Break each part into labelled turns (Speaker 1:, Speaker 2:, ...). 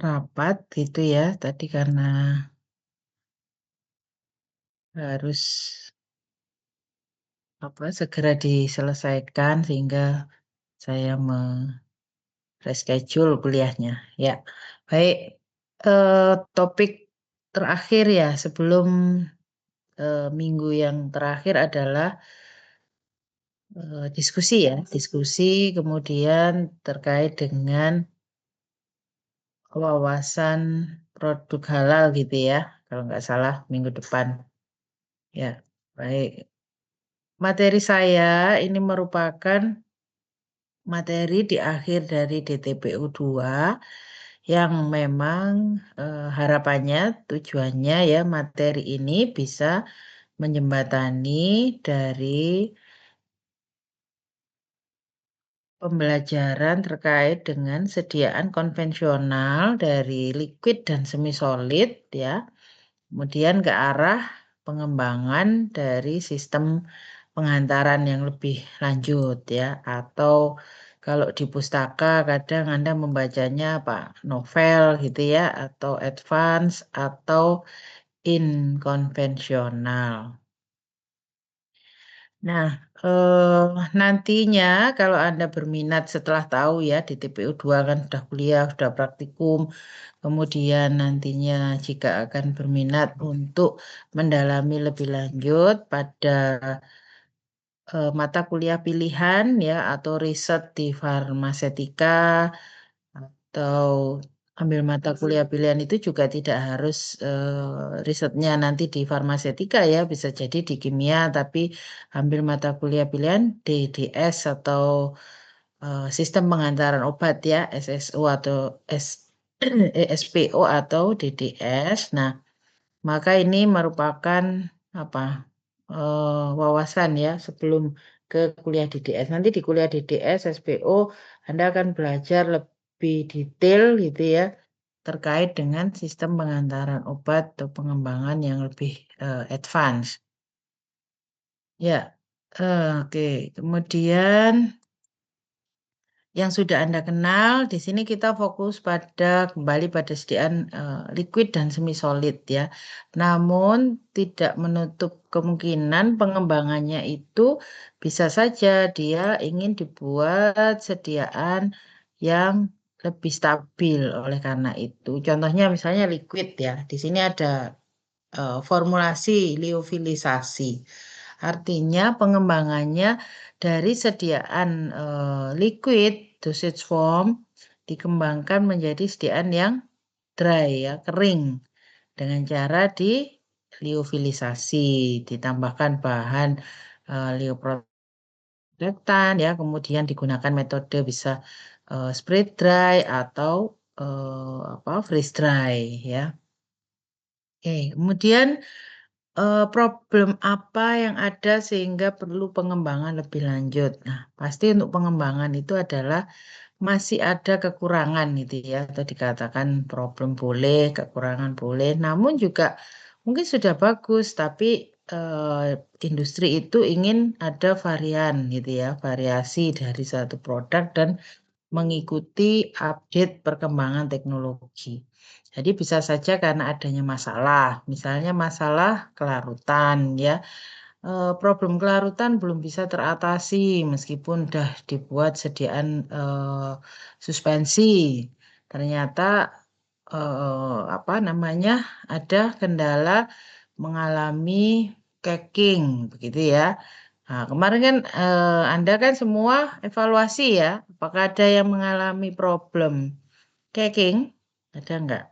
Speaker 1: rapat gitu ya, tadi karena harus segera diselesaikan sehingga saya reschedule kuliahnya. Ya, baik. Topik terakhir ya sebelum minggu yang terakhir adalah diskusi ya, diskusi kemudian terkait dengan wawasan produk halal gitu ya, kalau nggak salah minggu depan. Ya, baik. Materi saya ini merupakan materi di akhir dari DTPU 2 yang memang harapannya, tujuannya ya materi ini bisa menjembatani dari pembelajaran terkait dengan sediaan konvensional dari liquid dan semi solid ya. Kemudian ke arah pengembangan dari sistem pengantaran yang lebih lanjut ya, atau kalau di pustaka kadang Anda membacanya novel gitu ya, atau advance atau inkonvensional. Nah, nantinya kalau Anda berminat setelah tahu ya di TPU 2 kan sudah kuliah, sudah praktikum, kemudian nantinya jika akan berminat untuk mendalami lebih lanjut pada mata kuliah pilihan ya atau riset di farmasetika atau ambil mata kuliah pilihan itu juga tidak harus risetnya nanti di farmasetika ya, bisa jadi di kimia tapi ambil mata kuliah pilihan DDS atau sistem pengantaran obat ya, SSO atau SPO atau DDS. Nah, maka ini merupakan apa wawasan ya sebelum ke kuliah DDS. Nanti di kuliah DDS, SPO, Anda akan belajar lebih detail gitu ya terkait dengan sistem pengantaran obat atau pengembangan yang lebih advance. Ya, oke. Kemudian yang sudah Anda kenal, di sini kita fokus kembali pada sediaan liquid dan semi solid ya. Namun tidak menutup kemungkinan pengembangannya itu bisa saja dia ingin dibuat sediaan yang lebih stabil oleh karena itu. Contohnya misalnya liquid ya. Di sini ada formulasi liofilisasi. Artinya pengembangannya dari sediaan liquid dosage form dikembangkan menjadi sediaan yang dry ya, kering dengan cara di liofilisasi, ditambahkan bahan lioprotektan ya, kemudian digunakan metode bisa spray dry atau freeze dry ya. Oke, kemudian problem apa yang ada sehingga perlu pengembangan lebih lanjut? Nah, pasti untuk pengembangan itu adalah masih ada kekurangan gitu ya, atau dikatakan problem boleh, kekurangan boleh, namun juga mungkin sudah bagus, tapi industri itu ingin ada varian gitu ya, variasi dari satu produk dan mengikuti update perkembangan teknologi. Jadi bisa saja karena adanya masalah, misalnya masalah kelarutan ya. Problem kelarutan belum bisa teratasi meskipun sudah dibuat sediaan suspensi. Ternyata ada kendala mengalami caking begitu ya. Nah, kemarin kan Anda kan semua evaluasi ya, apakah ada yang mengalami problem caking? Ada nggak?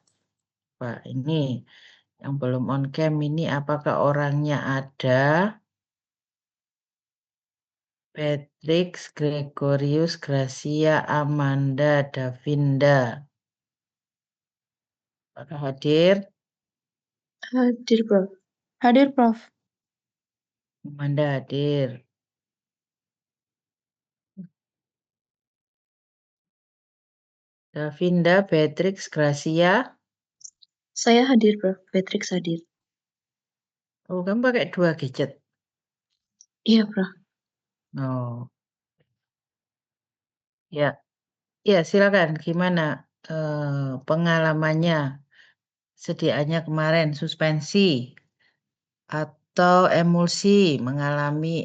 Speaker 1: Pak, ini yang belum on cam ini apakah orangnya ada? Patrick, Gregorius, Gracia, Amanda, Davinda. Apakah hadir?
Speaker 2: Hadir, Prof. Hadir, Prof.
Speaker 1: Amanda hadir. Davinda, Patrick, Gracia.
Speaker 2: Saya hadir, Prof. Patrick hadir.
Speaker 1: Oh, kamu pakai 2 gadget?
Speaker 2: Iya, Prof.
Speaker 1: Oh, ya. Ya, silakan. Gimana? pengalamannya, sediaannya kemarin suspensi atau emulsi,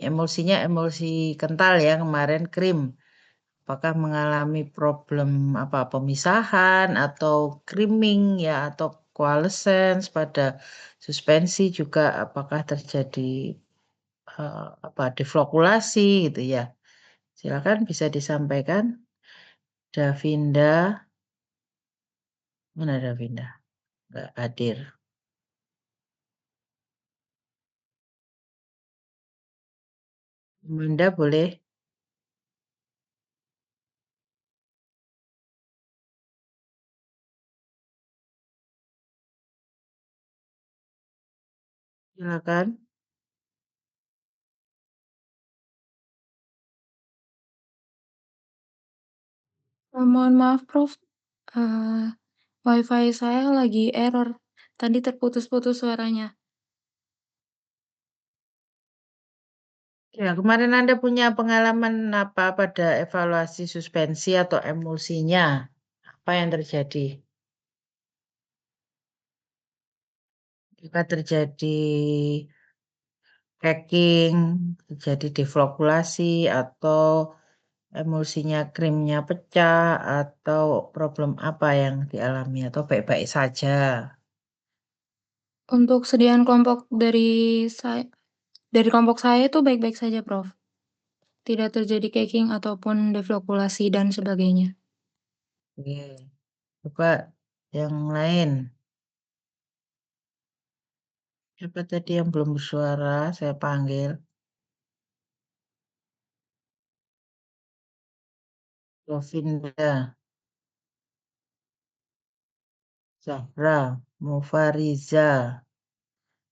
Speaker 1: emulsinya emulsi kental ya kemarin krim. Apakah mengalami problem apa pemisahan atau creaming ya atau coalescence pada suspensi juga apakah terjadi apa deflokulasi gitu ya. Silakan bisa disampaikan. Davinda, mana Davinda? Nggak hadir. Amanda boleh silakan.
Speaker 2: Mohon maaf, Prof. Eh, Wi-Fi saya lagi error. Tadi terputus-putus suaranya.
Speaker 1: Ya, kemarin Anda punya pengalaman apa pada evaluasi suspensi atau emulsinya? Apa yang terjadi? Jika terjadi cracking, terjadi deflokulasi, atau emulsinya krimnya pecah, atau problem apa yang dialami, atau baik-baik saja?
Speaker 2: Untuk sediaan kelompok dari kelompok saya itu baik-baik saja, Prof. Tidak terjadi caking ataupun deflokulasi dan sebagainya.
Speaker 1: Oke. Coba yang lain. Siapa tadi yang belum bersuara? Saya panggil. Govinda, Zahra, Mufariza,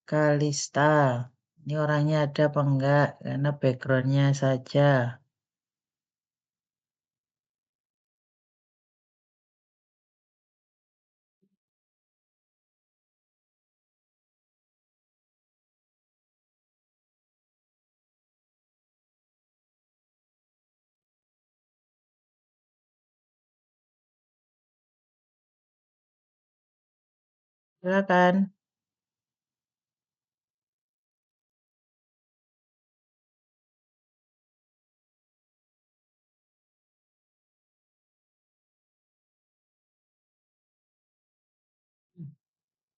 Speaker 1: Kalista. Ini orangnya ada apa enggak? Karena backgroundnya saja. Silakan.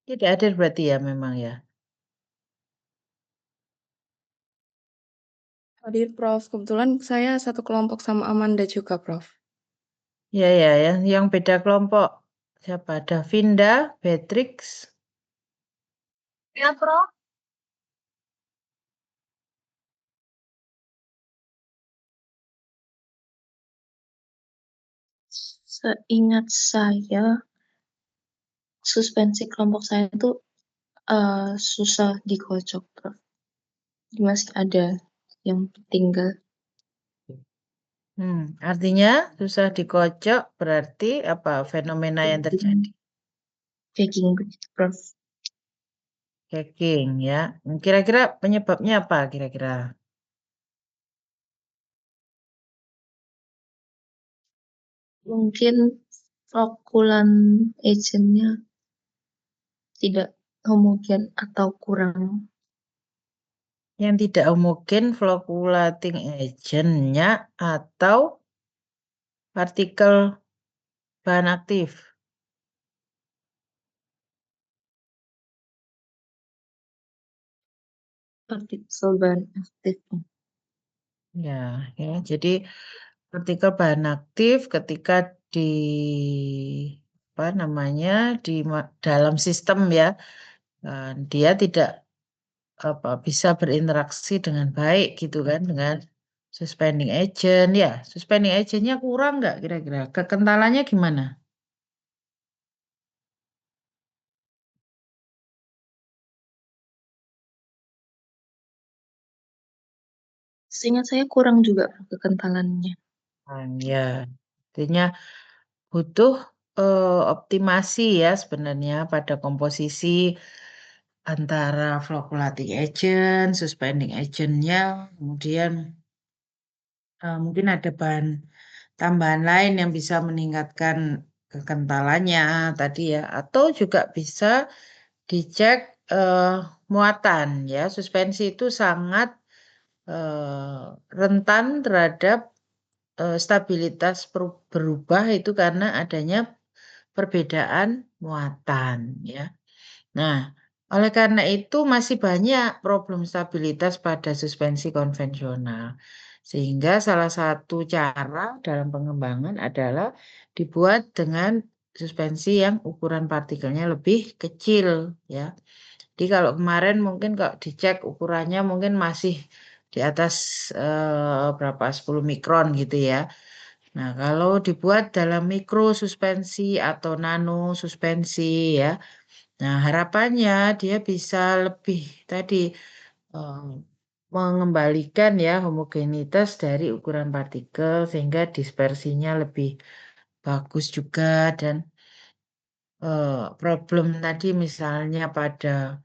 Speaker 1: Tidak hadir berarti ya memang ya.
Speaker 2: Hadir, Prof. Kebetulan saya satu kelompok sama Amanda juga, Prof.
Speaker 1: Ya ya ya, yang beda kelompok. Siapa? Davinda, Beatrix.
Speaker 2: Ya, Prof. Seingat saya, suspensi kelompok saya itu susah dikocok, Prof. Masih ada yang tinggal.
Speaker 1: Artinya susah dikocok berarti apa fenomena yang terjadi?
Speaker 2: Caking begitu, Prof.
Speaker 1: Cracking ya. Kira-kira penyebabnya apa kira-kira?
Speaker 2: Mungkin flokulan agentnya tidak homogen atau kurang.
Speaker 1: Yang tidak homogen flocculating agent-nya atau partikel bahan aktif.
Speaker 2: Partikel bahan aktif.
Speaker 1: Ya, ya. Jadi partikel bahan aktif ketika di apa namanya dalam sistem ya, dia tidak apa bisa berinteraksi dengan baik gitu kan dengan suspending agent ya. Suspending agentnya kurang nggak kira-kira? Kekentalannya gimana?
Speaker 2: Seingat saya kurang juga kekentalannya.
Speaker 1: Ya, artinya butuh optimasi ya sebenarnya pada komposisi antara flocculating agent, suspending agentnya, kemudian mungkin ada bahan tambahan lain yang bisa meningkatkan kekentalannya tadi ya, atau juga bisa dicek muatan ya. Suspensi itu sangat rentan terhadap stabilitas berubah itu karena adanya perbedaan muatan ya. Nah, oleh karena itu masih banyak problem stabilitas pada suspensi konvensional. Sehingga salah satu cara dalam pengembangan adalah dibuat dengan suspensi yang ukuran partikelnya lebih kecil ya. Jadi kalau kemarin mungkin kalau dicek ukurannya mungkin masih di atas berapa 10 mikron gitu ya. Nah, kalau dibuat dalam mikro suspensi atau nano suspensi ya. Nah, harapannya dia bisa lebih tadi eh, mengembalikan ya homogenitas dari ukuran partikel sehingga dispersinya lebih bagus juga dan problem tadi misalnya pada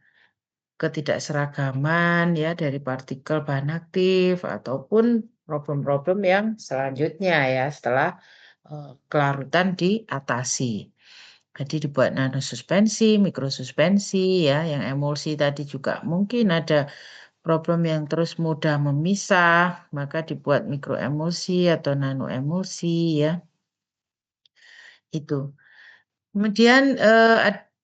Speaker 1: ketidakseragaman ya dari partikel bahan aktif ataupun problem-problem yang selanjutnya ya setelah kelarutan diatasi. Jadi dibuat nanosuspensi, mikrosuspensi ya, yang emulsi tadi juga mungkin ada problem yang terus mudah memisah, maka dibuat mikroemulsi atau nanoemulsi ya, itu. Kemudian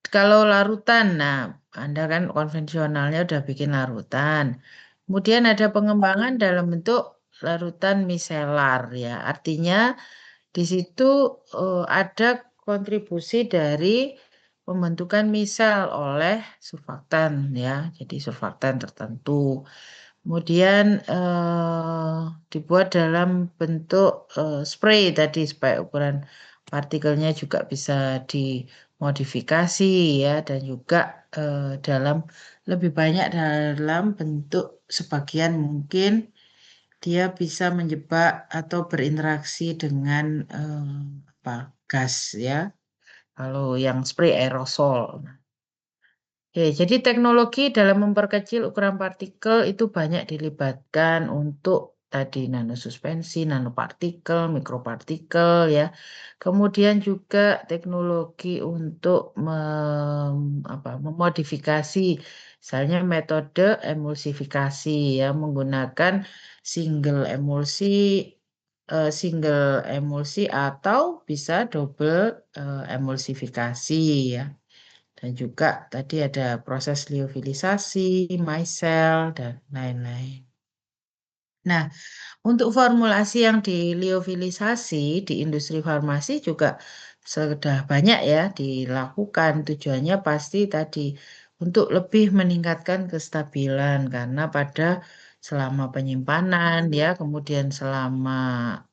Speaker 1: kalau larutan, nah Anda kan konvensionalnya udah bikin larutan. Kemudian ada pengembangan dalam bentuk larutan miselar ya. Artinya di situ ada kontribusi dari pembentukan misel oleh surfaktan ya. Jadi surfaktan tertentu. Kemudian dibuat dalam bentuk spray tadi supaya ukuran partikelnya juga bisa dimodifikasi ya dan juga dalam lebih banyak dalam bentuk sebagian mungkin dia bisa menjebak atau berinteraksi dengan apa gas ya. Kalau yang spray aerosol. Oke, jadi teknologi dalam memperkecil ukuran partikel itu banyak dilibatkan untuk tadi nanosuspensi, nanopartikel, mikropartikel ya. Kemudian juga teknologi untuk memodifikasi, misalnya metode emulsifikasi ya, menggunakan single emulsi, atau bisa double emulsifikasi ya. Dan juga tadi ada proses liofilisasi, micelle, dan lain-lain. Nah, untuk formulasi yang diliofilisasi di industri farmasi juga sudah banyak ya dilakukan. Tujuannya pasti tadi untuk lebih meningkatkan kestabilan karena pada selama penyimpanan ya, kemudian selama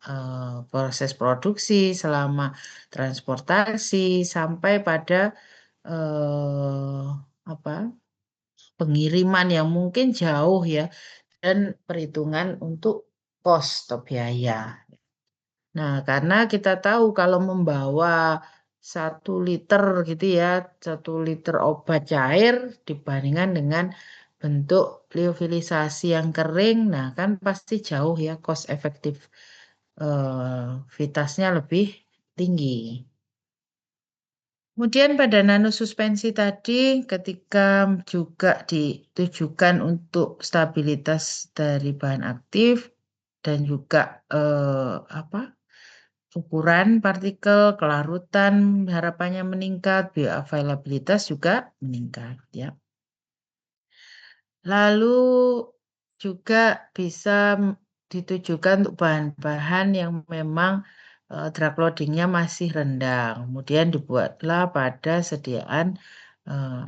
Speaker 1: proses produksi, selama transportasi sampai pada eh, apa pengiriman yang mungkin jauh ya dan perhitungan untuk kos atau biaya. Nah, karena kita tahu kalau membawa 1 liter gitu ya, 1 liter obat cair dibandingkan dengan bentuk liofilisasi yang kering, nah kan pasti jauh ya cost efektif vitasnya lebih tinggi. Kemudian pada nanosuspensi tadi ketika juga ditujukan untuk stabilitas dari bahan aktif dan juga apa ukuran partikel, kelarutan harapannya meningkat, bioavailabilitas juga meningkat ya. Lalu juga bisa ditujukan untuk bahan-bahan yang memang drug loadingnya masih rendah. Kemudian dibuatlah pada sediaan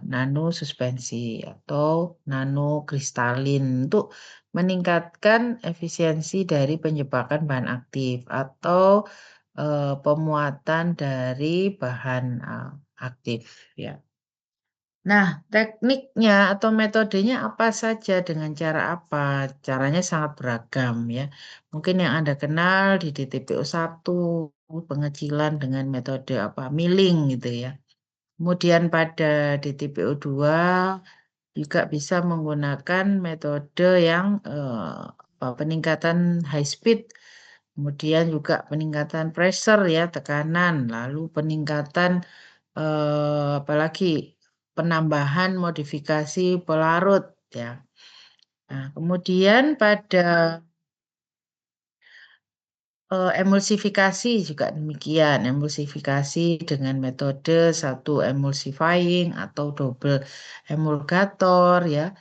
Speaker 1: nano suspensi atau nano kristalin untuk meningkatkan efisiensi dari penyebakan bahan aktif atau pemuatan dari bahan aktif ya. Nah, tekniknya atau metodenya apa saja dengan cara apa? Caranya sangat beragam ya. Mungkin yang Anda kenal di DTPO1 pengecilan dengan metode apa? Milling gitu ya. Kemudian pada DTPO2 juga bisa menggunakan metode yang peningkatan high speed Kemudian juga peningkatan pressure ya, tekanan, lalu peningkatan apalagi penambahan modifikasi pelarut ya. Nah, kemudian pada emulsifikasi juga demikian. Emulsifikasi dengan metode satu emulsifying atau double emulgator ya.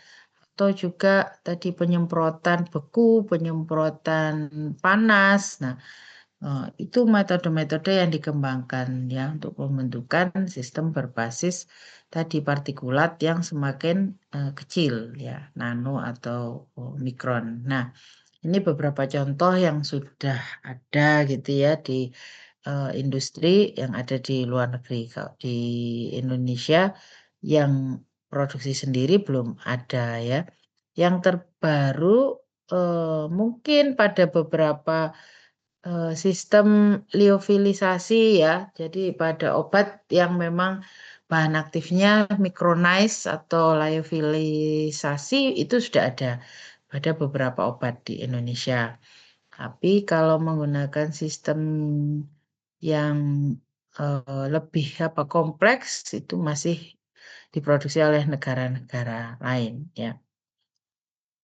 Speaker 1: Atau juga tadi penyemprotan beku, penyemprotan panas. Nah, itu metode-metode yang dikembangkan ya untuk pembentukan sistem berbasis tadi partikulat yang semakin kecil ya, nano atau mikron. Nah, ini beberapa contoh yang sudah ada gitu ya di industri yang ada di luar negeri. Kalau di Indonesia yang produksi sendiri belum ada ya. Yang terbaru mungkin pada beberapa sistem liofilisasi ya. Jadi pada obat yang memang bahan aktifnya micronized atau liofilisasi itu sudah ada pada beberapa obat di Indonesia. Tapi kalau menggunakan sistem yang lebih apa kompleks itu masih diproduksi oleh negara-negara lain ya.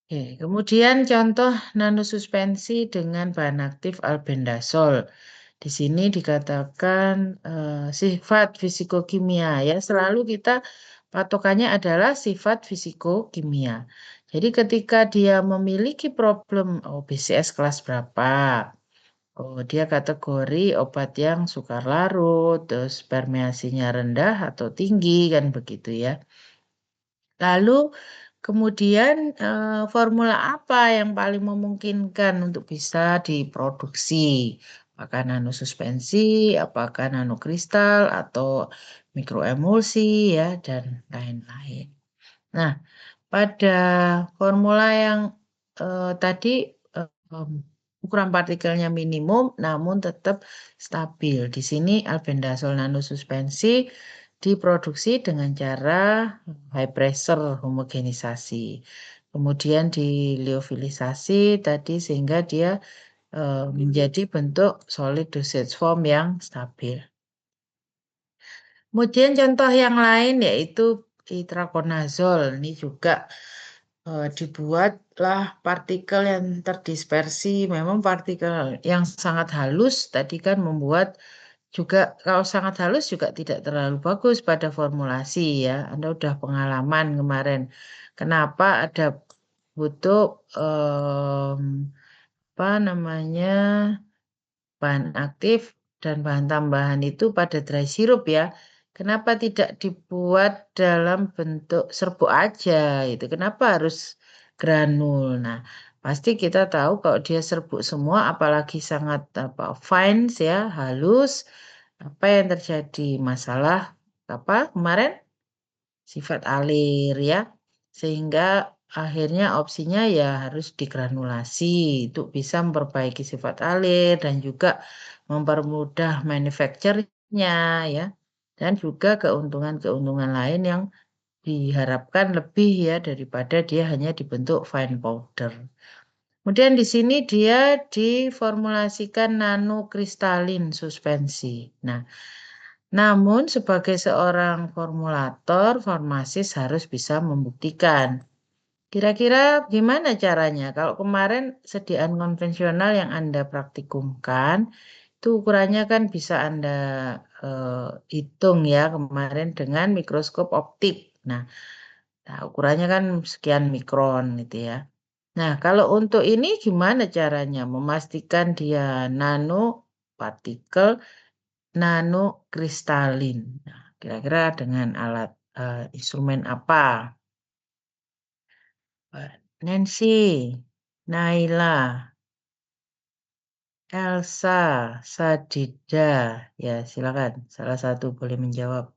Speaker 1: Oke, kemudian contoh nanosuspensi dengan bahan aktif albendazol. Di sini dikatakan sifat fisikokimia ya. Selalu kita patokannya adalah sifat fisikokimia. Jadi ketika dia memiliki problem BCS kelas berapa, oh dia kategori obat yang sukar larut, terus permeasinya rendah atau tinggi kan begitu ya. Lalu kemudian formula apa yang paling memungkinkan untuk bisa diproduksi? Apakah nanosuspensi, apakah nanokristal, atau mikroemulsi ya, dan lain-lain. Nah, pada formula yang tadi em, ukuran partikelnya minimum namun tetap stabil. Di sini albendazol nanosuspensi diproduksi dengan cara high pressure homogenisasi. Kemudian di liofilisasi tadi sehingga dia menjadi bentuk solid dosage form yang stabil. Kemudian contoh yang lain yaitu itraconazole. Ini juga dibuatlah partikel yang terdispersi. Memang partikel yang sangat halus tadi kan membuat juga kalau sangat halus juga tidak terlalu bagus pada formulasi ya. Anda udah pengalaman kemarin. Kenapa ada butuh apa namanya bahan aktif dan bahan tambahan itu pada dry syrup ya. Kenapa tidak dibuat dalam bentuk serbuk aja itu? Kenapa harus granul? Nah, pasti kita tahu kalau dia serbuk semua apalagi sangat apa fine ya, halus, apa yang terjadi? Masalah apa kemarin? Sifat alir ya. Sehingga akhirnya opsinya ya harus digranulasi untuk bisa memperbaiki sifat alir dan juga mempermudah manufacture-nya ya. Dan juga keuntungan-keuntungan lain yang diharapkan lebih ya daripada dia hanya dibentuk fine powder. Kemudian di sini dia diformulasikan nanokristalin suspensi. Nah, namun sebagai seorang formulator, farmasis harus bisa membuktikan. Kira-kira gimana caranya? Kalau kemarin sediaan konvensional yang Anda praktikumkan, itu ukurannya kan bisa Anda hitung ya kemarin dengan mikroskop optik. Nah, ukurannya kan sekian mikron gitu ya. Nah, kalau untuk ini gimana caranya memastikan dia nanopartikel nanokristalin. Nah, kira-kira dengan alat instrumen apa? Nancy, Naila, Elsa, Sadida. Ya, silakan. Salah satu boleh menjawab.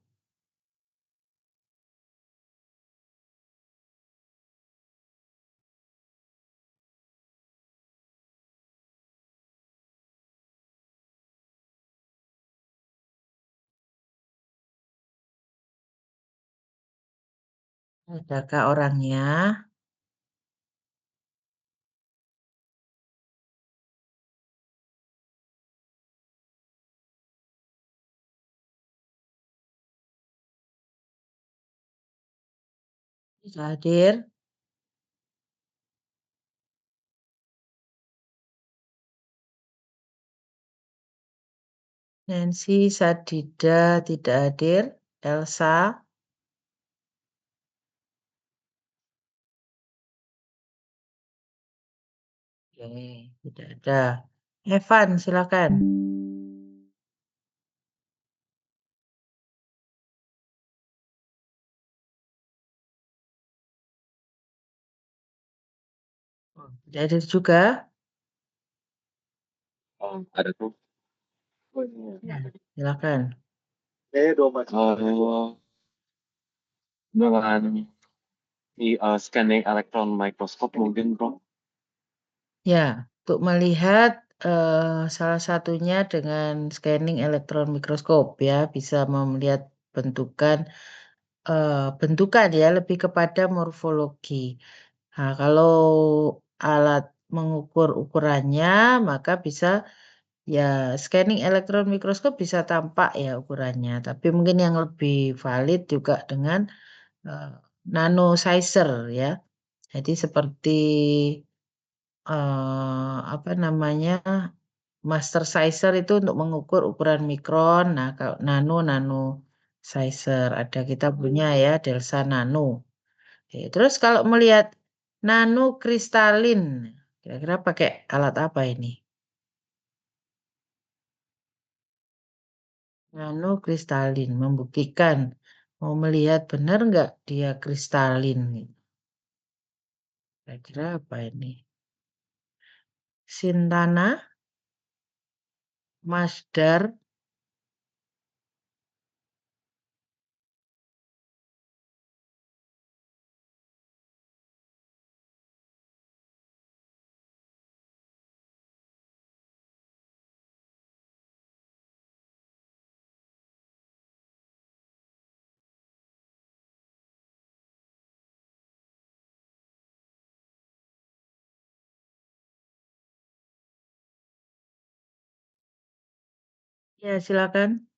Speaker 1: Adakah orangnya? Tidak hadir. Nancy Sadida tidak hadir. Elsa. Oke, tidak ada. Evan, silakan. Tidak hadir juga.
Speaker 3: Oh, ada tuh. Oh, iya.
Speaker 1: Ya, silakan.
Speaker 3: Dengan scanning electron microscope mungkin, Bro.
Speaker 1: Ya, untuk melihat salah satunya dengan scanning elektron mikroskop ya, bisa melihat bentukan bentukan ya, lebih kepada morfologi. Nah, kalau alat mengukur ukurannya, maka bisa ya scanning elektron mikroskop bisa tampak ya ukurannya. Tapi mungkin yang lebih valid juga dengan eh, nano sizer ya. Jadi seperti apa namanya, master sizer itu untuk mengukur ukuran mikron. Nah, kalau nano sizer ada kita punya ya Delsa Nano. Oke, terus kalau melihat nano kristalin, kira-kira pakai alat apa ini? Nano kristalin membuktikan mau melihat benar nggak dia kristalin gitu. Kira-kira apa ini? Sintana, Masdar. Ya, silakan.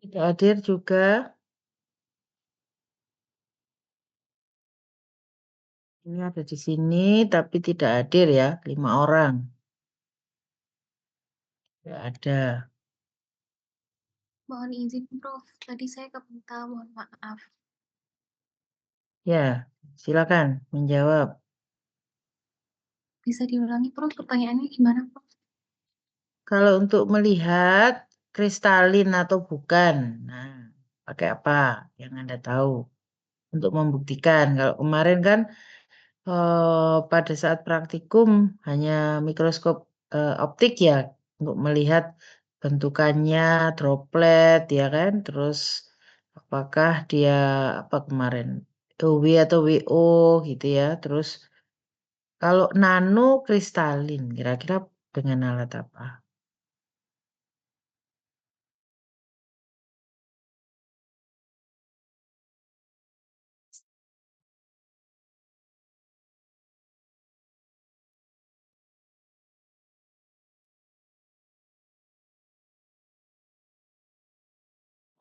Speaker 1: Tidak hadir juga. Ini ada di sini, tapi tidak hadir ya, 5 orang. Tidak ada.
Speaker 2: Mohon izin, Prof. Tadi saya kebentar, mohon maaf.
Speaker 1: Ya, silakan menjawab.
Speaker 2: Bisa diulangi, Prof? Pertanyaannya gimana, Prof?
Speaker 1: Kalau untuk melihat kristalin atau bukan, nah, pakai apa yang Anda tahu untuk membuktikan? Kalau kemarin kan pada saat praktikum hanya mikroskop optik ya untuk melihat bentukannya droplet ya kan, terus apakah dia apa kemarin UV atau WO gitu ya. Terus kalau nano kristalin kira-kira dengan alat apa?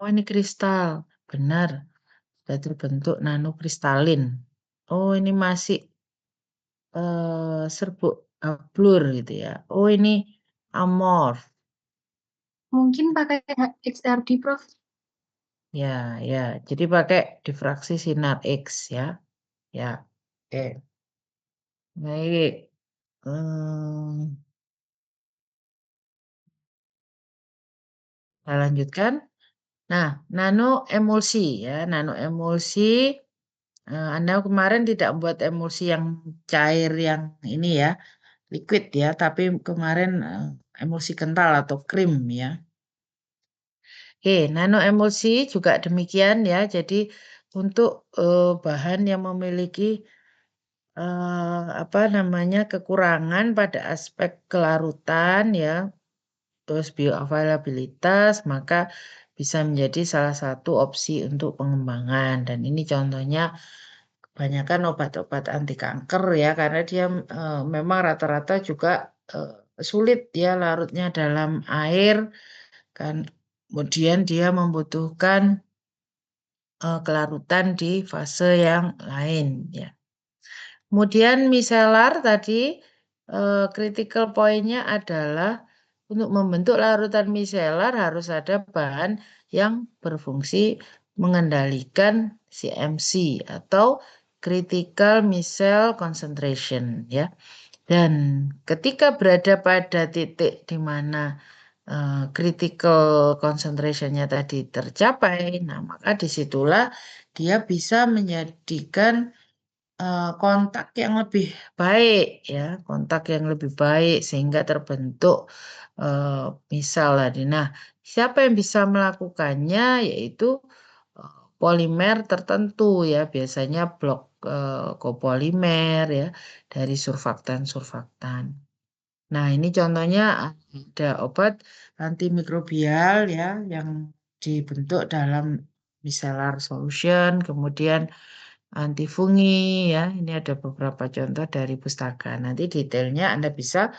Speaker 1: Oh ini kristal, benar. Sudah terbentuk nanokristalin. Oh ini masih serbuk blur gitu ya. Oh ini amorf.
Speaker 2: Mungkin pakai XRD, Prof.
Speaker 1: Ya, ya. Jadi pakai difraksi sinar X ya. Ya. Oke. Baik. Kita lanjutkan. Nah, nano emulsi ya. Nano emulsi. Anda kemarin tidak membuat emulsi yang cair yang ini ya, liquid ya, tapi kemarin emulsi kental atau krim ya. Oke, nano emulsi juga demikian ya. Jadi untuk bahan yang memiliki apa namanya kekurangan pada aspek kelarutan ya, terus bioavailabilitas, maka bisa menjadi salah satu opsi untuk pengembangan. Dan ini contohnya kebanyakan obat-obat anti kanker ya, karena dia memang rata-rata juga sulit ya larutnya dalam air kan. Kemudian dia membutuhkan kelarutan di fase yang lain ya. Kemudian micellar tadi critical point-nya adalah untuk membentuk larutan micellar harus ada bahan yang berfungsi mengendalikan CMC atau critical micelle concentration ya. Dan ketika berada pada titik di mana critical concentration-nya tadi tercapai, nah maka disitulah dia bisa menjadikan kontak yang lebih baik ya, kontak yang lebih baik sehingga terbentuk misal tadi. Nah, siapa yang bisa melakukannya yaitu polimer tertentu ya, biasanya blok kopolimer ya dari surfaktan-surfaktan. Nah, ini contohnya ada obat antimikrobial ya yang dibentuk dalam micellar solution, kemudian antifungi ya. Ini ada beberapa contoh dari pustaka. Nanti detailnya Anda bisa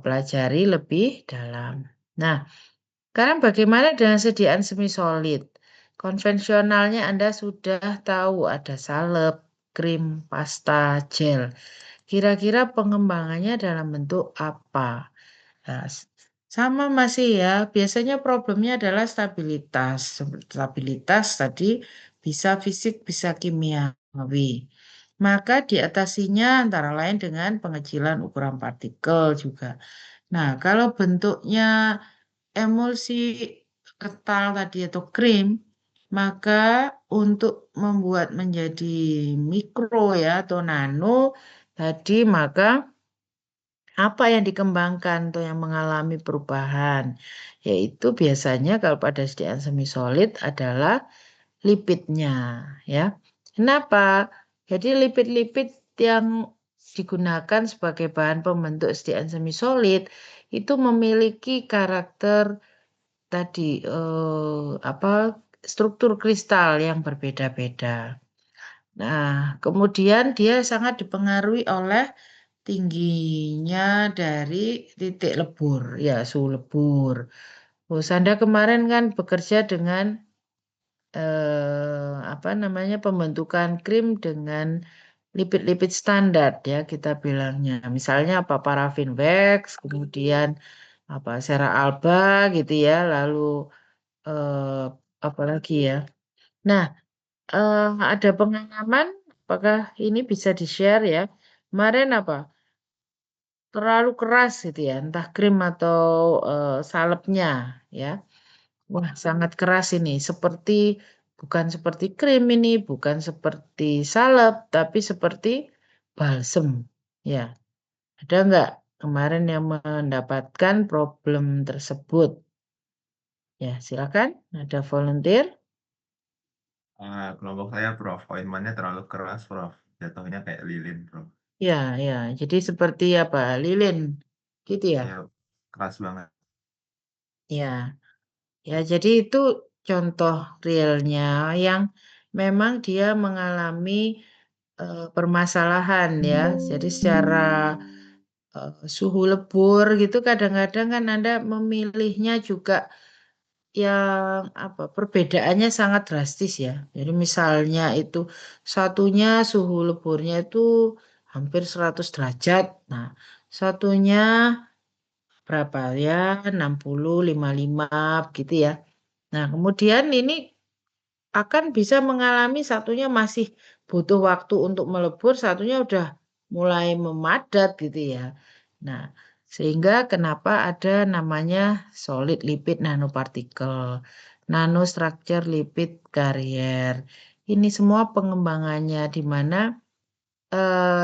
Speaker 1: pelajari lebih dalam. Nah, sekarang bagaimana dengan sediaan semi solid? Konvensionalnya Anda sudah tahu ada salep, krim, pasta, gel. Kira-kira pengembangannya dalam bentuk apa? Nah, sama masih ya, biasanya problemnya adalah stabilitas. Stabilitas tadi bisa fisik, bisa kimiawi. Maka diatasinya antara lain dengan pengecilan ukuran partikel juga. Nah, kalau bentuknya emulsi kental tadi atau krim, maka untuk membuat menjadi mikro ya atau nano tadi maka apa yang dikembangkan atau yang mengalami perubahan, yaitu biasanya kalau pada sediaan semi solid adalah lipidnya, ya. Kenapa? Jadi lipid-lipid yang digunakan sebagai bahan pembentuk sediaan semi solid itu memiliki karakter tadi apa struktur kristal yang berbeda-beda. Nah, kemudian dia sangat dipengaruhi oleh tingginya dari titik lebur, ya suhu lebur. Anda kemarin kan bekerja dengan apa namanya pembentukan krim dengan lipid-lipid standar ya kita bilangnya. Misalnya apa parafin wax, kemudian apa sera alba gitu ya, lalu apa lagi ya. Nah, ada pengalaman apakah ini bisa di-share ya? Kemarin apa? Terlalu keras gitu ya, entah krim atau salepnya ya. Wah, sangat keras ini. Bukan seperti krim ini, bukan seperti salep, tapi seperti balsem. Ya, ada nggak kemarin yang mendapatkan problem tersebut? Ya, silakan. Ada volunteer?
Speaker 4: Kelompok saya, Prof. Ointmentnya terlalu keras, Prof. Jatuhnya kayak lilin, Prof.
Speaker 1: Ya, ya. Jadi seperti apa? Lilin, gitu ya?
Speaker 4: Ya, keras banget.
Speaker 1: Ya, ya. Jadi itu contoh realnya yang memang dia mengalami permasalahan ya. Jadi secara suhu lebur gitu kadang-kadang kan Anda memilihnya juga yang apa perbedaannya sangat drastis ya. Jadi misalnya itu satunya suhu leburnya itu hampir 100 derajat. Nah, satunya berapa ya? 60, 55 gitu ya. Nah, kemudian ini akan bisa mengalami satunya masih butuh waktu untuk melebur, satunya udah mulai memadat gitu ya. Nah, sehingga kenapa ada namanya solid lipid nanopartikel, nanostructure lipid carrier. Ini semua pengembangannya di mana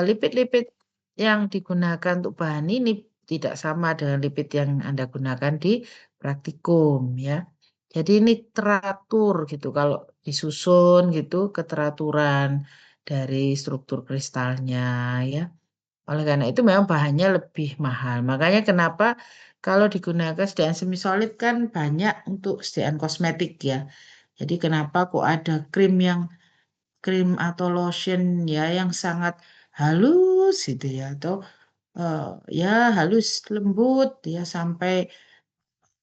Speaker 1: lipid-lipid yang digunakan untuk bahan ini tidak sama dengan lipid yang Anda gunakan di praktikum ya. Jadi ini teratur gitu kalau disusun gitu keteraturan dari struktur kristalnya ya. Oleh karena itu memang bahannya lebih mahal. Makanya kenapa kalau digunakan sediaan semi solid kan banyak untuk sediaan kosmetik ya. Jadi kenapa kok ada krim yang krim atau lotion ya yang sangat halus gitu ya, atau ya halus lembut ya sampai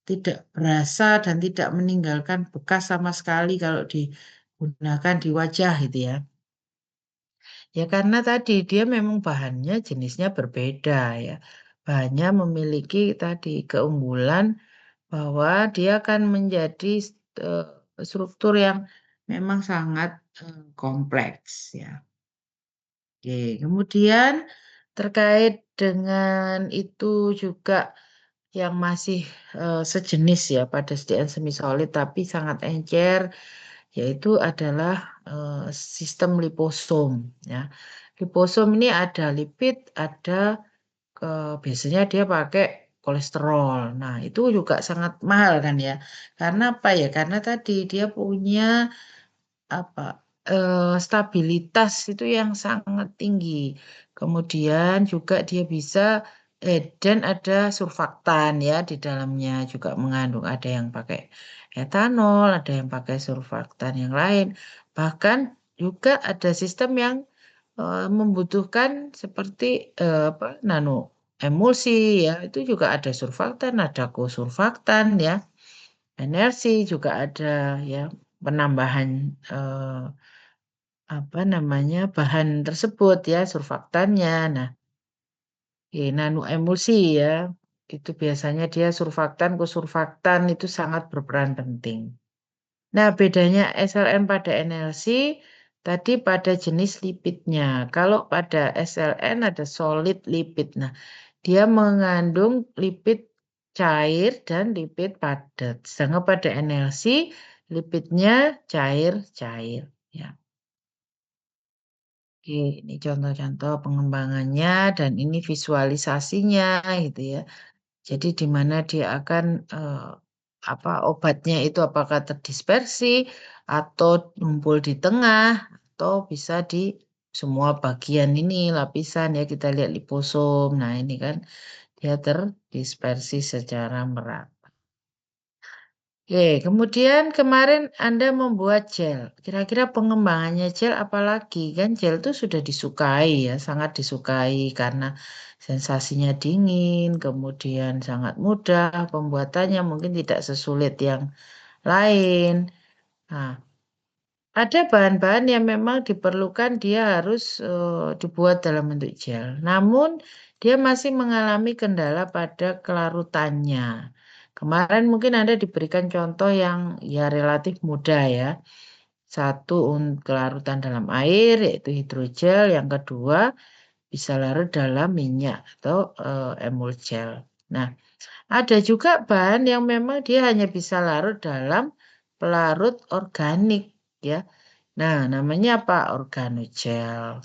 Speaker 1: tidak berasa dan tidak meninggalkan bekas sama sekali kalau digunakan di wajah gitu ya. Ya karena tadi dia memang bahannya jenisnya berbeda ya. Bahannya memiliki tadi keunggulan bahwa dia akan menjadi eh, struktur yang memang sangat kompleks ya. Oke, kemudian terkait dengan itu juga yang masih sejenis ya pada SDN semi solid tapi sangat encer, yaitu adalah sistem liposom ya. Liposom ini ada lipid, ada biasanya dia pakai kolesterol. Nah, itu juga sangat mahal kan ya. Karena apa ya? Karena tadi dia punya apa stabilitas itu yang sangat tinggi. Kemudian juga dia bisa dan ada surfaktan ya di dalamnya juga mengandung, ada yang pakai etanol, ada yang pakai surfaktan yang lain. Bahkan juga ada sistem yang membutuhkan seperti apa nano emulsi ya, itu juga ada surfaktan, ada kosurfaktan ya. Energi juga ada ya penambahan apa namanya bahan tersebut ya surfaktannya. Nah, nano emulsi ya itu biasanya dia surfaktan, kosurfaktan itu sangat berperan penting. Nah, bedanya SLN pada NLC tadi pada jenis lipidnya. Kalau pada SLN ada solid lipid. Nah, dia mengandung lipid cair dan lipid padat. Sedangkan pada NLC lipidnya cair-cair. Ya. Oke, ini contoh-contoh pengembangannya dan ini visualisasinya gitu ya. Jadi di mana dia akan apa obatnya itu apakah terdispersi atau numpul di tengah atau bisa di semua bagian ini lapisan ya kita lihat liposom. Nah, ini kan dia terdispersi secara merata. Oke, kemudian kemarin Anda membuat gel. Kira-kira pengembangannya gel apalagi? Kan gel itu sudah disukai ya, sangat disukai karena sensasinya dingin, kemudian sangat mudah pembuatannya, mungkin tidak sesulit yang lain. Nah, ada bahan-bahan yang memang diperlukan dia harus dibuat dalam bentuk gel. Namun dia masih mengalami kendala pada kelarutannya. Kemarin mungkin Anda diberikan contoh yang ya relatif mudah ya. Satu kelarutan dalam air yaitu hidrogel, yang kedua bisa larut dalam minyak atau emulgel. Nah, ada juga bahan yang memang dia hanya bisa larut dalam pelarut organik ya. Nah, namanya apa? Organogel.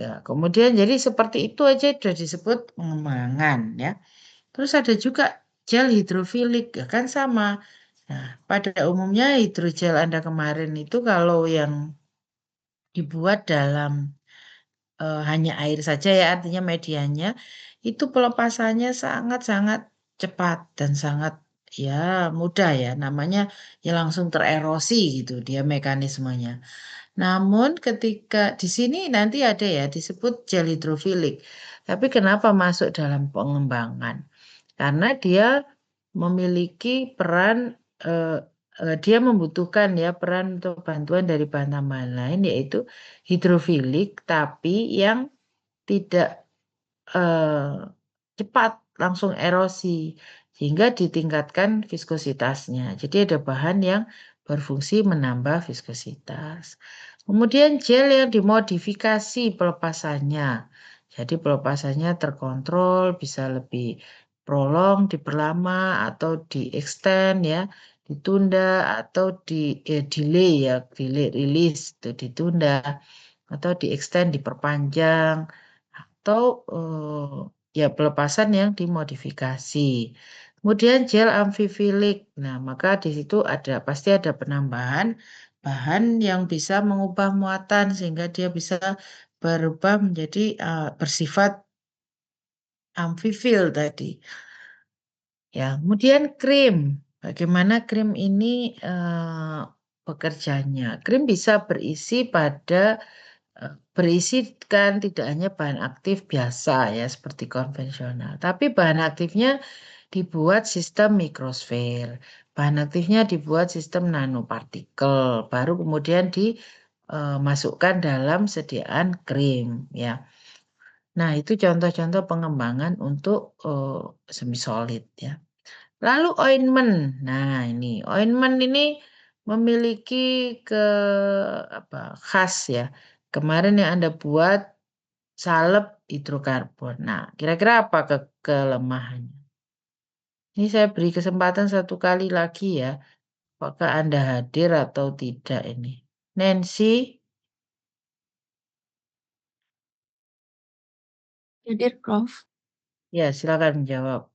Speaker 1: Ya, kemudian jadi seperti itu aja sudah disebut pengembangan ya. Terus ada juga gel hidrofilik, ya kan sama. Nah, pada umumnya hidrogel Anda kemarin itu kalau yang dibuat dalam hanya air saja ya, artinya medianya, itu pelepasannya sangat-sangat cepat dan sangat ya mudah ya. Namanya ya langsung tererosi gitu dia mekanismenya. Namun ketika di sini nanti ada ya disebut gel hidrofilik. Tapi kenapa masuk dalam pengembangan? Karena dia memiliki peran dia membutuhkan ya peran untuk bantuan dari bahan tambahan lain yaitu hidrofilik tapi yang tidak cepat langsung erosi sehingga ditingkatkan viskositasnya. Jadi ada bahan yang berfungsi menambah viskositas. Kemudian gel yang dimodifikasi pelepasannya. Jadi pelepasannya terkontrol, bisa lebih prolong, diperlama atau di-extend ya, ditunda atau delay ya, delay release itu ditunda atau di-extend diperpanjang atau ya pelepasan yang dimodifikasi. Kemudian gel amfifilik. Nah, maka di situ pasti ada penambahan bahan yang bisa mengubah muatan sehingga dia bisa berubah menjadi bersifat amfifil tadi. Ya, kemudian krim. Bagaimana krim ini bekerjanya. Krim bisa berisikan tidak hanya bahan aktif biasa ya seperti konvensional, tapi bahan aktifnya dibuat sistem mikrosfer. Bahan aktifnya dibuat sistem nanopartikel, baru kemudian dimasukkan dalam sediaan krim ya. Nah, itu contoh-contoh pengembangan untuk semi solid ya. Lalu ointment. Nah, ini ointment ini memiliki ke apa khas ya. Kemarin yang Anda buat salep hidrokarbon. Nah, kira-kira apa kelemahannya? Ini saya beri kesempatan satu kali lagi ya. Apakah Anda hadir atau tidak ini? Nancy,
Speaker 2: Hadir, Prof.
Speaker 1: ya silakan menjawab.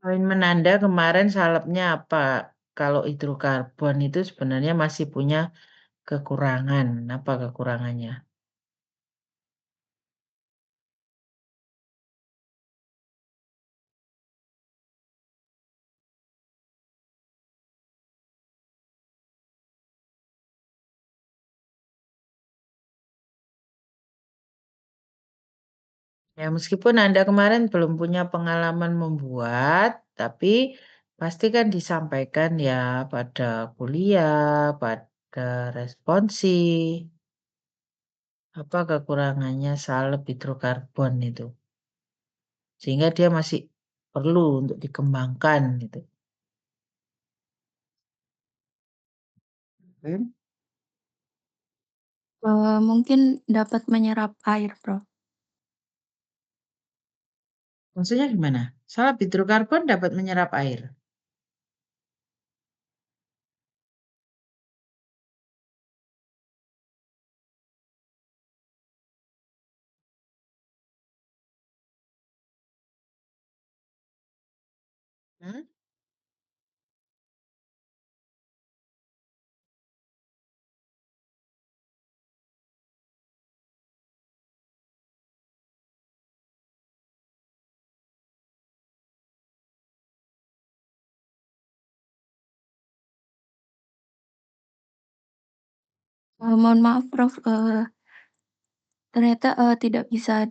Speaker 1: Ointment Anda kemarin salepnya apa? Kalau hidrokarbon itu sebenarnya masih punya kekurangan. Apa kekurangannya? Ya, meskipun Anda kemarin belum punya pengalaman membuat, tapi pasti kan disampaikan ya pada kuliah, pada responsi, apa kekurangannya salep hidrokarbon itu. Sehingga dia masih perlu untuk dikembangkan gitu. Hmm?
Speaker 2: Mungkin dapat menyerap air, Prof.
Speaker 1: Maksudnya gimana? Salep hidrokarbon dapat menyerap air. Hmm?
Speaker 2: Mohon maaf, Prof. Ternyata tidak bisa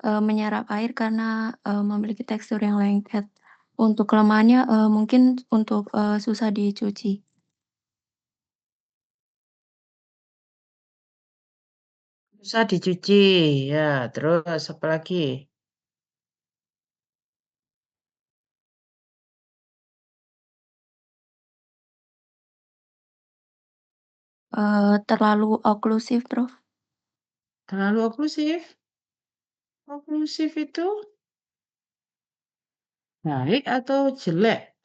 Speaker 2: menyerap air karena memiliki tekstur yang lengket. Untuk kelemahannya mungkin untuk susah dicuci.
Speaker 1: Susah dicuci, ya. Terus apa lagi?
Speaker 2: Terlalu oklusif, Prof.
Speaker 1: Terlalu oklusif? Oklusif itu baik atau jelek?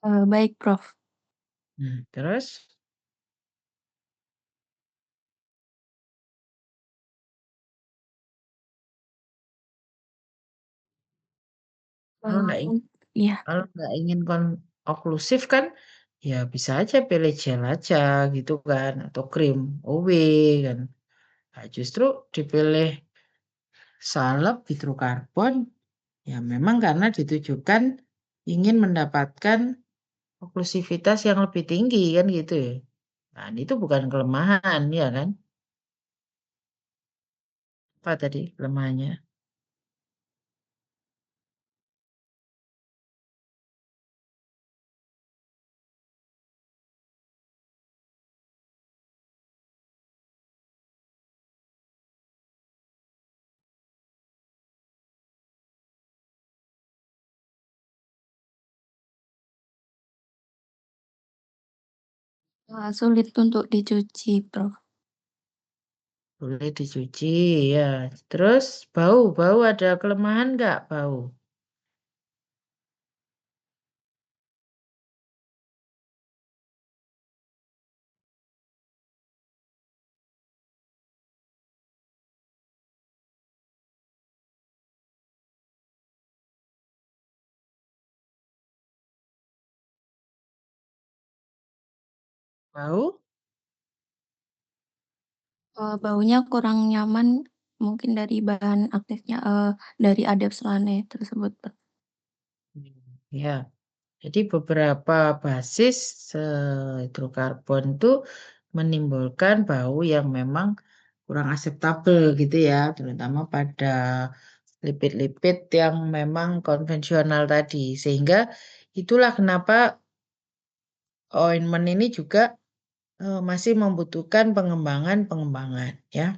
Speaker 2: Baik, Prof.
Speaker 1: Terus? Kalau nggak ingin,
Speaker 2: Iya.
Speaker 1: kalau nggak ingin oklusif kan, ya bisa aja pilih gel aja gitu kan, atau krim OW kan. Nah, justru dipilih salep hidrokarbon, ya memang karena ditujukan ingin mendapatkan oklusivitas yang lebih tinggi kan gitu ya. Nah, itu bukan kelemahan ya kan? Apa tadi kelemahannya?
Speaker 2: Sulit untuk dicuci, Prof.
Speaker 1: Boleh dicuci ya. Terus bau ada kelemahan nggak bau? Bau?
Speaker 2: Baunya kurang nyaman mungkin dari bahan aktifnya, dari adapselane tersebut.
Speaker 1: Ya, jadi beberapa basis hidrokarbon itu menimbulkan bau yang memang kurang akseptabel gitu ya, terutama pada lipid-lipid yang memang konvensional tadi. Sehingga itulah kenapa ointment ini juga masih membutuhkan pengembangan ya.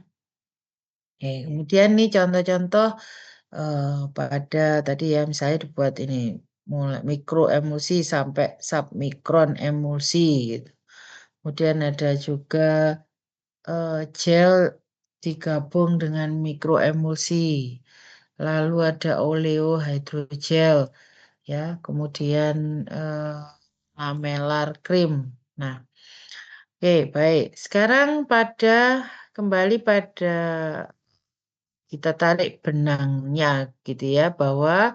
Speaker 1: Oke, kemudian nih contoh-contoh pada tadi ya misalnya dibuat ini mulai mikro emulsi sampai submikron emulsi gitu. Kemudian ada juga gel digabung dengan mikro emulsi. Lalu ada oleo hydrogel ya, kemudian lamellar cream. Nah, oke baik. Sekarang kembali pada kita tarik benangnya gitu ya bahwa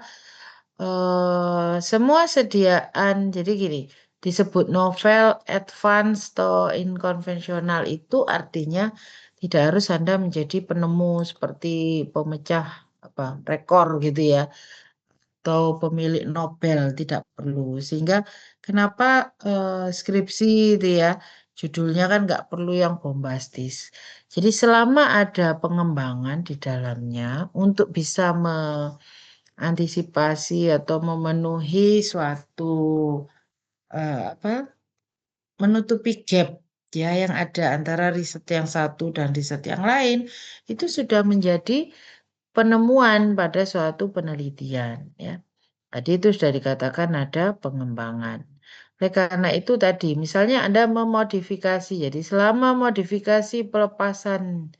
Speaker 1: semua sediaan jadi gini disebut novel, advance atau inkonvensional itu artinya tidak harus Anda menjadi penemu seperti pemecah rekor gitu ya atau pemilik Nobel tidak perlu sehingga kenapa skripsi itu ya judulnya kan nggak perlu yang bombastis. Jadi selama ada pengembangan di dalamnya untuk bisa mengantisipasi atau memenuhi suatu menutupi gap ya yang ada antara riset yang satu dan riset yang lain itu sudah menjadi penemuan pada suatu penelitian ya. Tadi itu sudah dikatakan ada pengembangan. Oleh karena itu tadi misalnya Anda memodifikasi jadi selama modifikasi pelepasan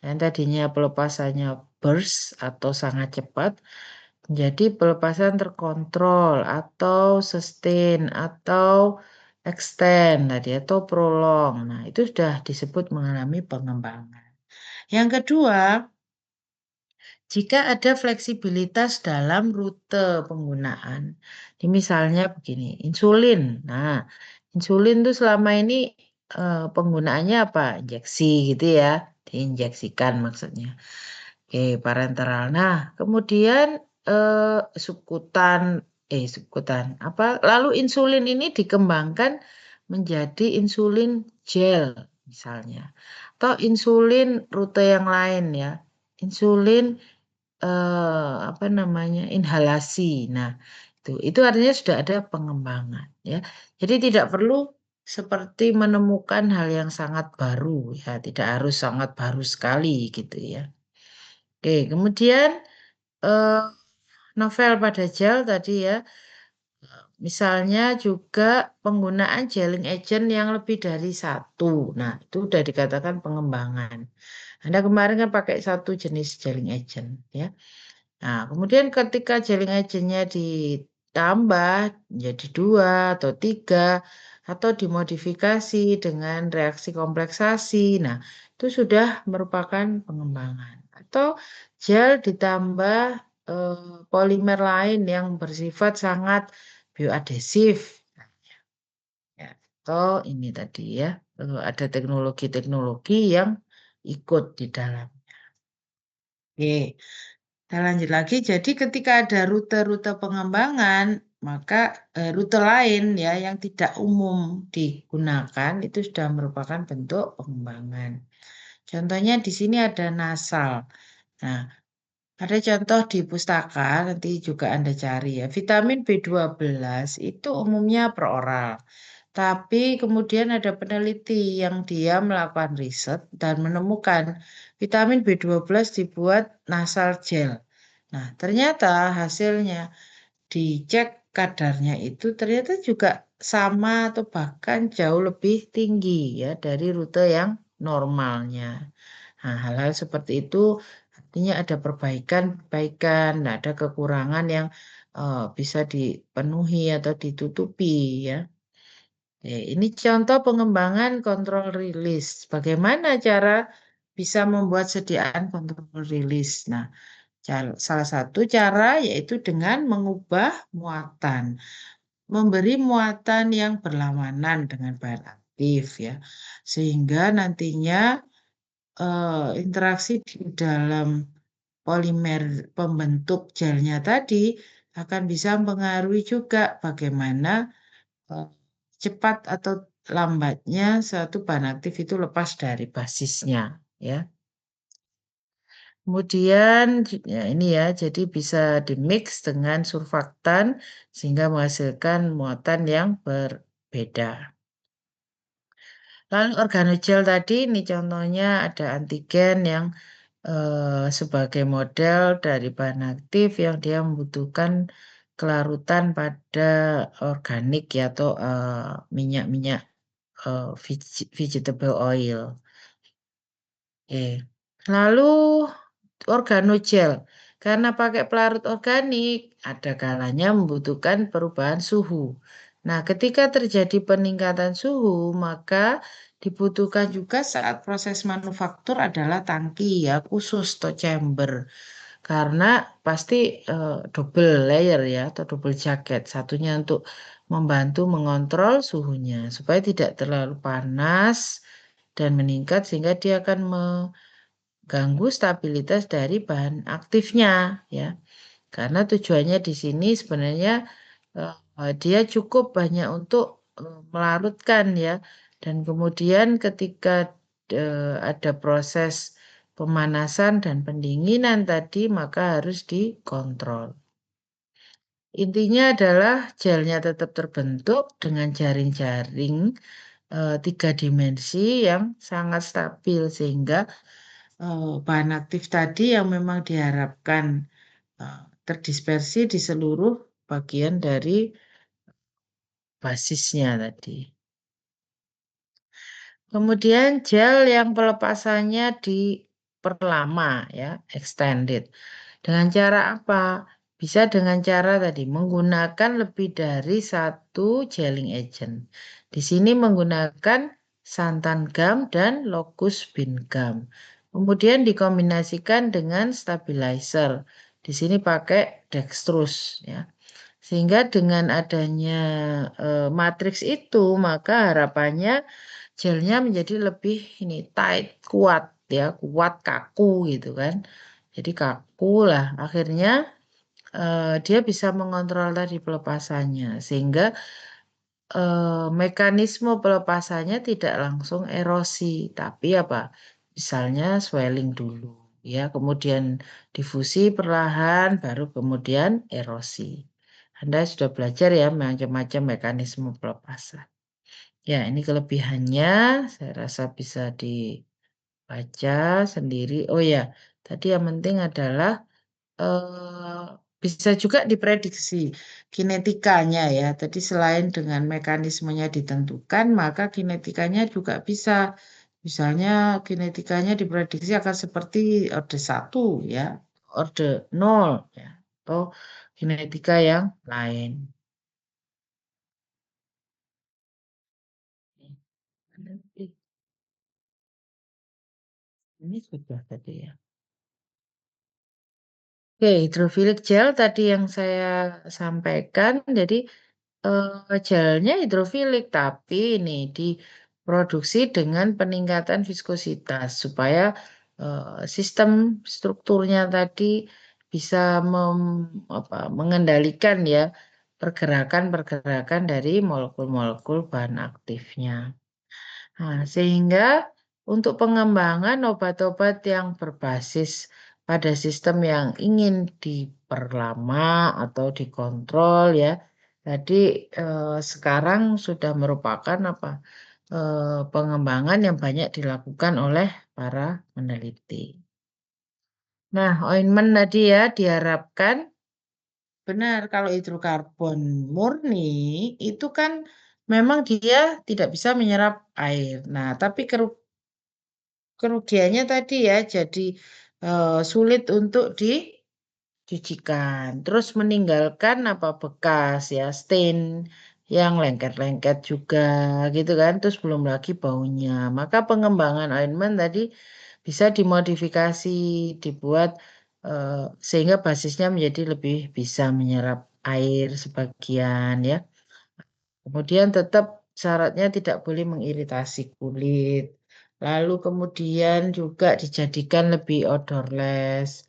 Speaker 1: yang tadinya pelepasannya burst atau sangat cepat menjadi pelepasan terkontrol atau sustain atau extend tadi atau prolong. Nah, itu sudah disebut mengalami pengembangan. Yang kedua, jika ada fleksibilitas dalam rute penggunaan. Ini misalnya begini, insulin. Nah, insulin itu selama ini penggunaannya apa? Injeksi gitu ya, diinjeksikan maksudnya. Oke, parenteral. Nah, kemudian subkutan, apa? Lalu insulin ini dikembangkan menjadi insulin gel misalnya, atau insulin rute yang lain ya, insulin inhalasi. Nah, itu artinya sudah ada pengembangan ya. Jadi tidak perlu seperti menemukan hal yang sangat baru ya, tidak harus sangat baru sekali gitu ya. Oke, kemudian novel pada gel tadi ya. Misalnya juga penggunaan gelling agent yang lebih dari satu. Nah, itu sudah dikatakan pengembangan. Anda kemarin kan pakai satu jenis gelling agent ya. Nah, kemudian ketika gelling agentnya ditambah menjadi 2 atau 3 atau dimodifikasi dengan reaksi kompleksasi. Nah, itu sudah merupakan pengembangan. Atau gel ditambah polimer lain yang bersifat sangat bioadhesif. Ya, atau ini tadi ya, ada teknologi-teknologi yang ikut di dalam. Oke. Kita lanjut lagi, jadi ketika ada rute-rute pengembangan, maka rute lain ya yang tidak umum digunakan itu sudah merupakan bentuk pengembangan. Contohnya di sini ada nasal. Nah, ada contoh di pustaka, nanti juga Anda cari ya. Vitamin B12 itu umumnya peroral. Tapi kemudian ada peneliti yang dia melakukan riset dan menemukan vitamin B12 dibuat nasal gel. Nah, ternyata hasilnya dicek kadarnya itu ternyata juga sama atau bahkan jauh lebih tinggi ya dari rute yang normalnya. Nah, hal-hal seperti itu artinya ada perbaikan, ada kekurangan yang bisa dipenuhi atau ditutupi ya. Ini contoh pengembangan kontrol rilis. Bagaimana cara bisa membuat sediaan kontrol rilis? Nah, salah satu cara yaitu dengan mengubah muatan, memberi muatan yang berlawanan dengan bahan aktif ya, sehingga nantinya interaksi di dalam polimer pembentuk gelnya tadi akan bisa mempengaruhi juga bagaimana cepat atau lambatnya suatu bahan aktif itu lepas dari basisnya, ya. Kemudian ya ini ya, jadi bisa dimix dengan surfaktan sehingga menghasilkan muatan yang berbeda. Lalu organogel tadi ini contohnya ada antigen yang sebagai model dari bahan aktif yang dia membutuhkan kelarutan pada organik ya atau minyak-minyak vegetable oil. Oke. Lalu organogel karena pakai pelarut organik ada kalanya membutuhkan perubahan suhu. Nah, ketika terjadi peningkatan suhu, maka dibutuhkan juga saat proses manufaktur adalah tangki ya khusus atau chamber. Karena pasti double layer ya atau double jacket. Satunya untuk membantu mengontrol suhunya supaya tidak terlalu panas dan meningkat sehingga dia akan mengganggu stabilitas dari bahan aktifnya ya. Karena tujuannya di sini sebenarnya dia cukup banyak untuk melarutkan ya. Dan kemudian ketika ada proses pemanasan dan pendinginan tadi maka harus dikontrol. Intinya adalah gelnya tetap terbentuk dengan jaring-jaring 3 dimensi yang sangat stabil sehingga bahan aktif tadi yang memang diharapkan terdispersi di seluruh bagian dari basisnya tadi. Kemudian gel yang pelepasannya diperlama ya, extended. Dengan cara apa? Bisa dengan cara tadi menggunakan lebih dari satu gelling agent. Di sini menggunakan santan gum dan locus bean gum. Kemudian dikombinasikan dengan stabilizer. Di sini pakai dextrose ya. Sehingga dengan adanya matriks itu maka harapannya gelnya menjadi lebih ini tight, kuat ya, kuat kaku gitu kan. Jadi kaku lah. Akhirnya dia bisa mengontrol tadi pelepasannya sehingga mekanisme pelepasannya tidak langsung erosi, tapi apa? Misalnya swelling dulu ya, kemudian difusi perlahan baru kemudian erosi. Anda sudah belajar ya macam-macam mekanisme pelepasan. Ya, ini kelebihannya saya rasa bisa dibaca sendiri. Oh ya, tadi yang penting adalah bisa juga diprediksi kinetikanya ya. Tadi selain dengan mekanismenya ditentukan, maka kinetikanya juga bisa. Misalnya kinetikanya diprediksi akan seperti orde 1 ya, orde 0 ya, atau kinetika yang lain. Ini sudah tadi ya. Oke, hidrofilik gel tadi yang saya sampaikan. Jadi gelnya hidrofilik, tapi ini diproduksi dengan peningkatan viskositas supaya sistem strukturnya tadi bisa mengendalikan ya pergerakan-pergerakan dari molekul-molekul bahan aktifnya. Nah, sehingga untuk pengembangan obat-obat yang berbasis pada sistem yang ingin diperlama atau dikontrol ya, jadi sekarang sudah merupakan pengembangan yang banyak dilakukan oleh para peneliti. Nah, ointment tadi ya diharapkan benar kalau hidrokarbon murni itu kan memang dia tidak bisa menyerap air. Nah, tapi kerugiannya tadi ya jadi sulit untuk dicucikan. Terus meninggalkan bekas ya stain yang lengket-lengket juga gitu kan. Terus belum lagi baunya. Maka pengembangan ointment tadi bisa dimodifikasi, dibuat sehingga basisnya menjadi lebih bisa menyerap air sebagian ya. Kemudian tetap syaratnya tidak boleh mengiritasi kulit. Lalu kemudian juga dijadikan lebih odorless.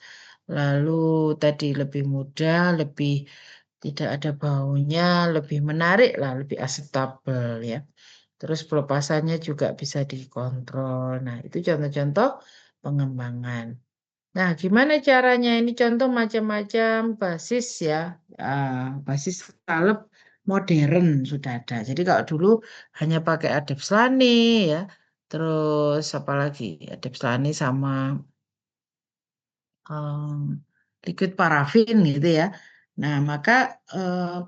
Speaker 1: Lalu tadi lebih mudah, lebih tidak ada baunya, lebih menarik lah, lebih akseptabel ya. Terus pelepasannya juga bisa dikontrol. Nah, itu contoh-contoh pengembangan. Nah, gimana caranya? Ini contoh macam-macam basis ya. Basis salep modern sudah ada. Jadi kalau dulu hanya pakai Adepslane ya. Terus apalagi Adepslane sama liquid parafin gitu ya. Nah, maka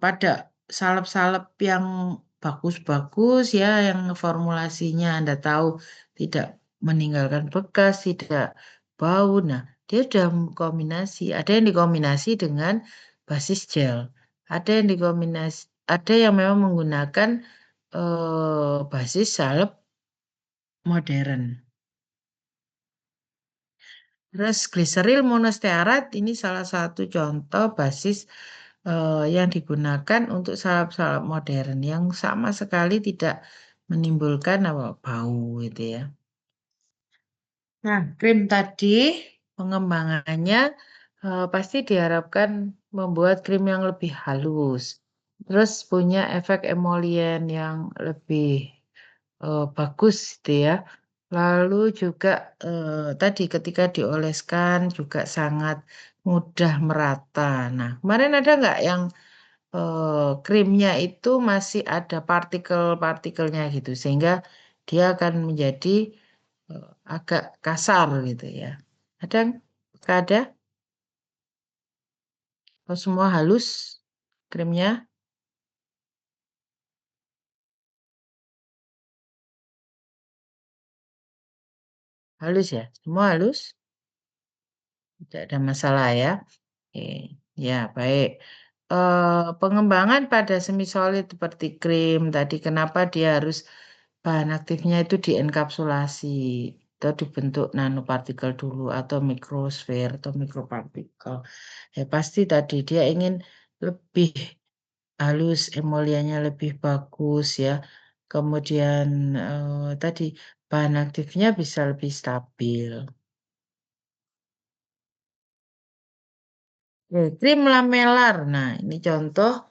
Speaker 1: pada salep-salep yang bagus-bagus ya, yang formulasinya Anda tahu tidak meninggalkan bekas, tidak bau. Nah, dia sudah kombinasi. Ada yang dikombinasi dengan basis gel. Ada yang memang menggunakan basis salep modern. Terus gliseril monostearat ini salah satu contoh basis yang digunakan untuk salep-salep modern yang sama sekali tidak menimbulkan bau gitu ya. Nah, krim tadi pengembangannya pasti diharapkan membuat krim yang lebih halus. Terus punya efek emolien yang lebih bagus gitu ya. Lalu juga tadi ketika dioleskan juga sangat mudah merata. Nah, kemarin ada nggak yang krimnya itu masih ada partikel-partikelnya gitu, sehingga dia akan menjadi agak kasar gitu ya. Ada? Nggak ada? Oh, semua halus krimnya? Halus ya? Semua halus? Tidak ada masalah ya. Oke, ya baik. Pengembangan pada semi solid seperti krim tadi, kenapa dia harus bahan aktifnya itu dienkapsulasi atau dibentuk nanopartikel dulu atau mikrosfer atau mikropartikel. Ya pasti tadi dia ingin lebih halus, emoliannya lebih bagus ya. Kemudian tadi bahan aktifnya bisa lebih stabil. Krim lamelar. Nah, ini contoh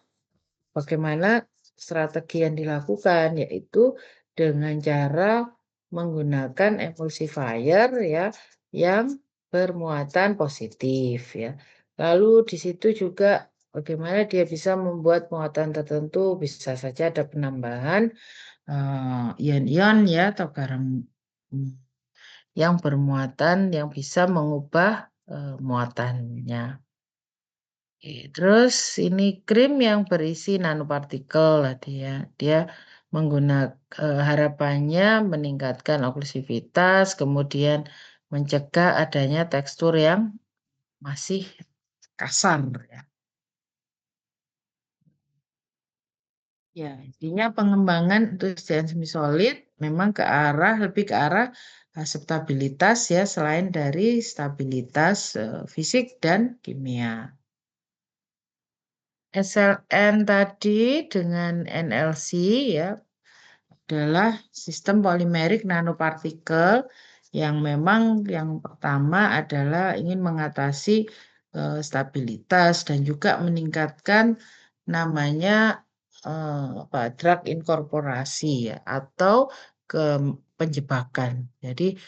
Speaker 1: bagaimana strategi yang dilakukan, yaitu dengan cara menggunakan emulsifier ya yang bermuatan positif ya. Lalu di situ juga bagaimana dia bisa membuat muatan tertentu, bisa saja ada penambahan ion-ion ya atau garam yang bermuatan yang bisa mengubah muatannya. Terus ini krim yang berisi nanopartikel tadi ya. Dia menggunakan harapannya meningkatkan oklusivitas, kemudian mencegah adanya tekstur yang masih kasar ya. Ya, intinya pengembangan untuk semi solid memang lebih ke arah stabilitas ya selain dari stabilitas fisik dan kimia. SLN tadi dengan NLC ya adalah sistem polimerik nanopartikel yang memang yang pertama adalah ingin mengatasi stabilitas dan juga meningkatkan namanya drug inkorporasi ya atau ke penjebakan. Jadi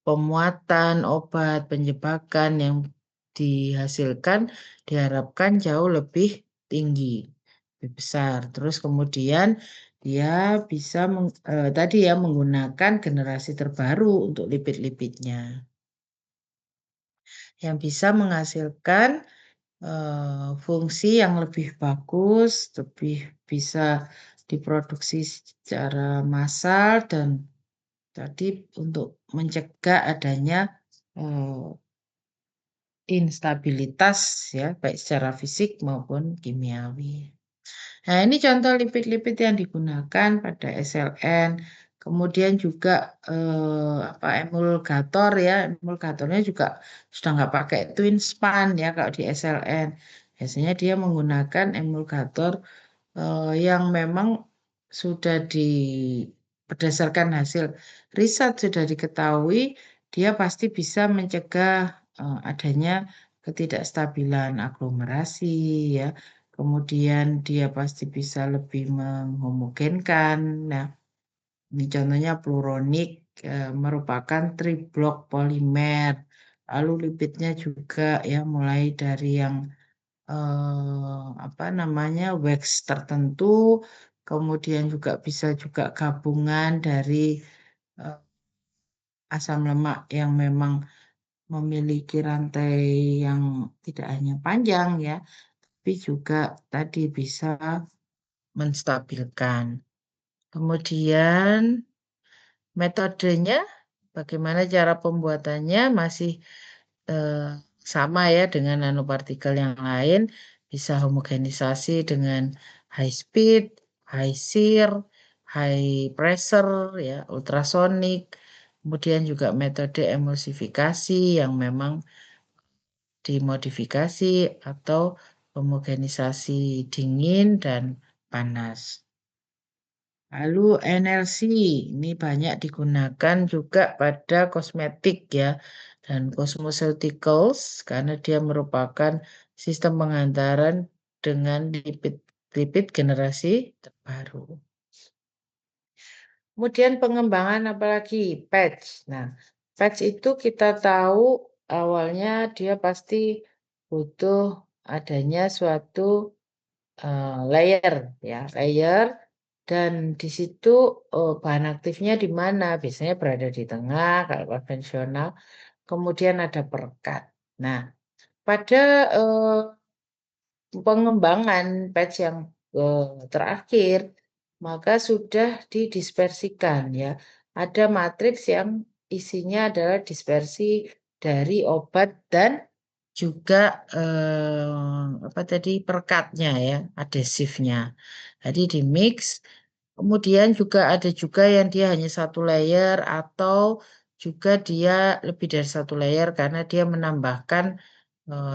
Speaker 1: pemuatan obat penjebakan yang dihasilkan diharapkan jauh lebih tinggi, lebih besar. Terus kemudian dia bisa tadi ya menggunakan generasi terbaru untuk lipid-lipidnya yang bisa menghasilkan fungsi yang lebih bagus, lebih bisa diproduksi secara massal dan tadi untuk mencegah adanya instabilitas ya baik secara fisik maupun kimiawi. Nah, ini contoh lipid-lipid yang digunakan pada SLN. Kemudian juga emulgator ya, emulgatornya juga sudah nggak pakai twin span ya kalau di SLN. Biasanya dia menggunakan emulgator yang memang sudah berdasarkan hasil riset sudah diketahui, dia pasti bisa mencegah adanya ketidakstabilan aglomerasi ya. Kemudian dia pasti bisa lebih menghomogenkan. Nah, ini contohnya pluronic merupakan triblok polimer. Lalu lipidnya juga ya mulai dari yang apa namanya wax tertentu, kemudian juga bisa juga gabungan dari asam lemak yang memang memiliki rantai yang tidak hanya panjang ya, tapi juga tadi bisa menstabilkan. Kemudian metodenya, bagaimana cara pembuatannya masih sama ya dengan nanopartikel yang lain, bisa homogenisasi dengan high speed, high shear, high pressure, ya, ultrasonik. Kemudian juga metode emulsifikasi yang memang dimodifikasi atau homogenisasi dingin dan panas. Lalu NLC ini banyak digunakan juga pada kosmetik ya dan cosmeceuticals karena dia merupakan sistem pengantaran dengan lipid generasi terbaru. Kemudian pengembangan apalagi patch. Nah, patch itu kita tahu awalnya dia pasti butuh adanya suatu layer ya, layer. Dan di situ bahan aktifnya di mana? Biasanya berada di tengah kalau konvensional. Kemudian ada perekat. Nah, pada pengembangan patch yang terakhir, maka sudah didispersikan ya. Ada matriks yang isinya adalah dispersi dari obat dan juga apa tadi perekatnya ya, adhesifnya. Jadi di mix. Kemudian juga ada juga yang dia hanya satu layer atau juga dia lebih dari satu layer karena dia menambahkan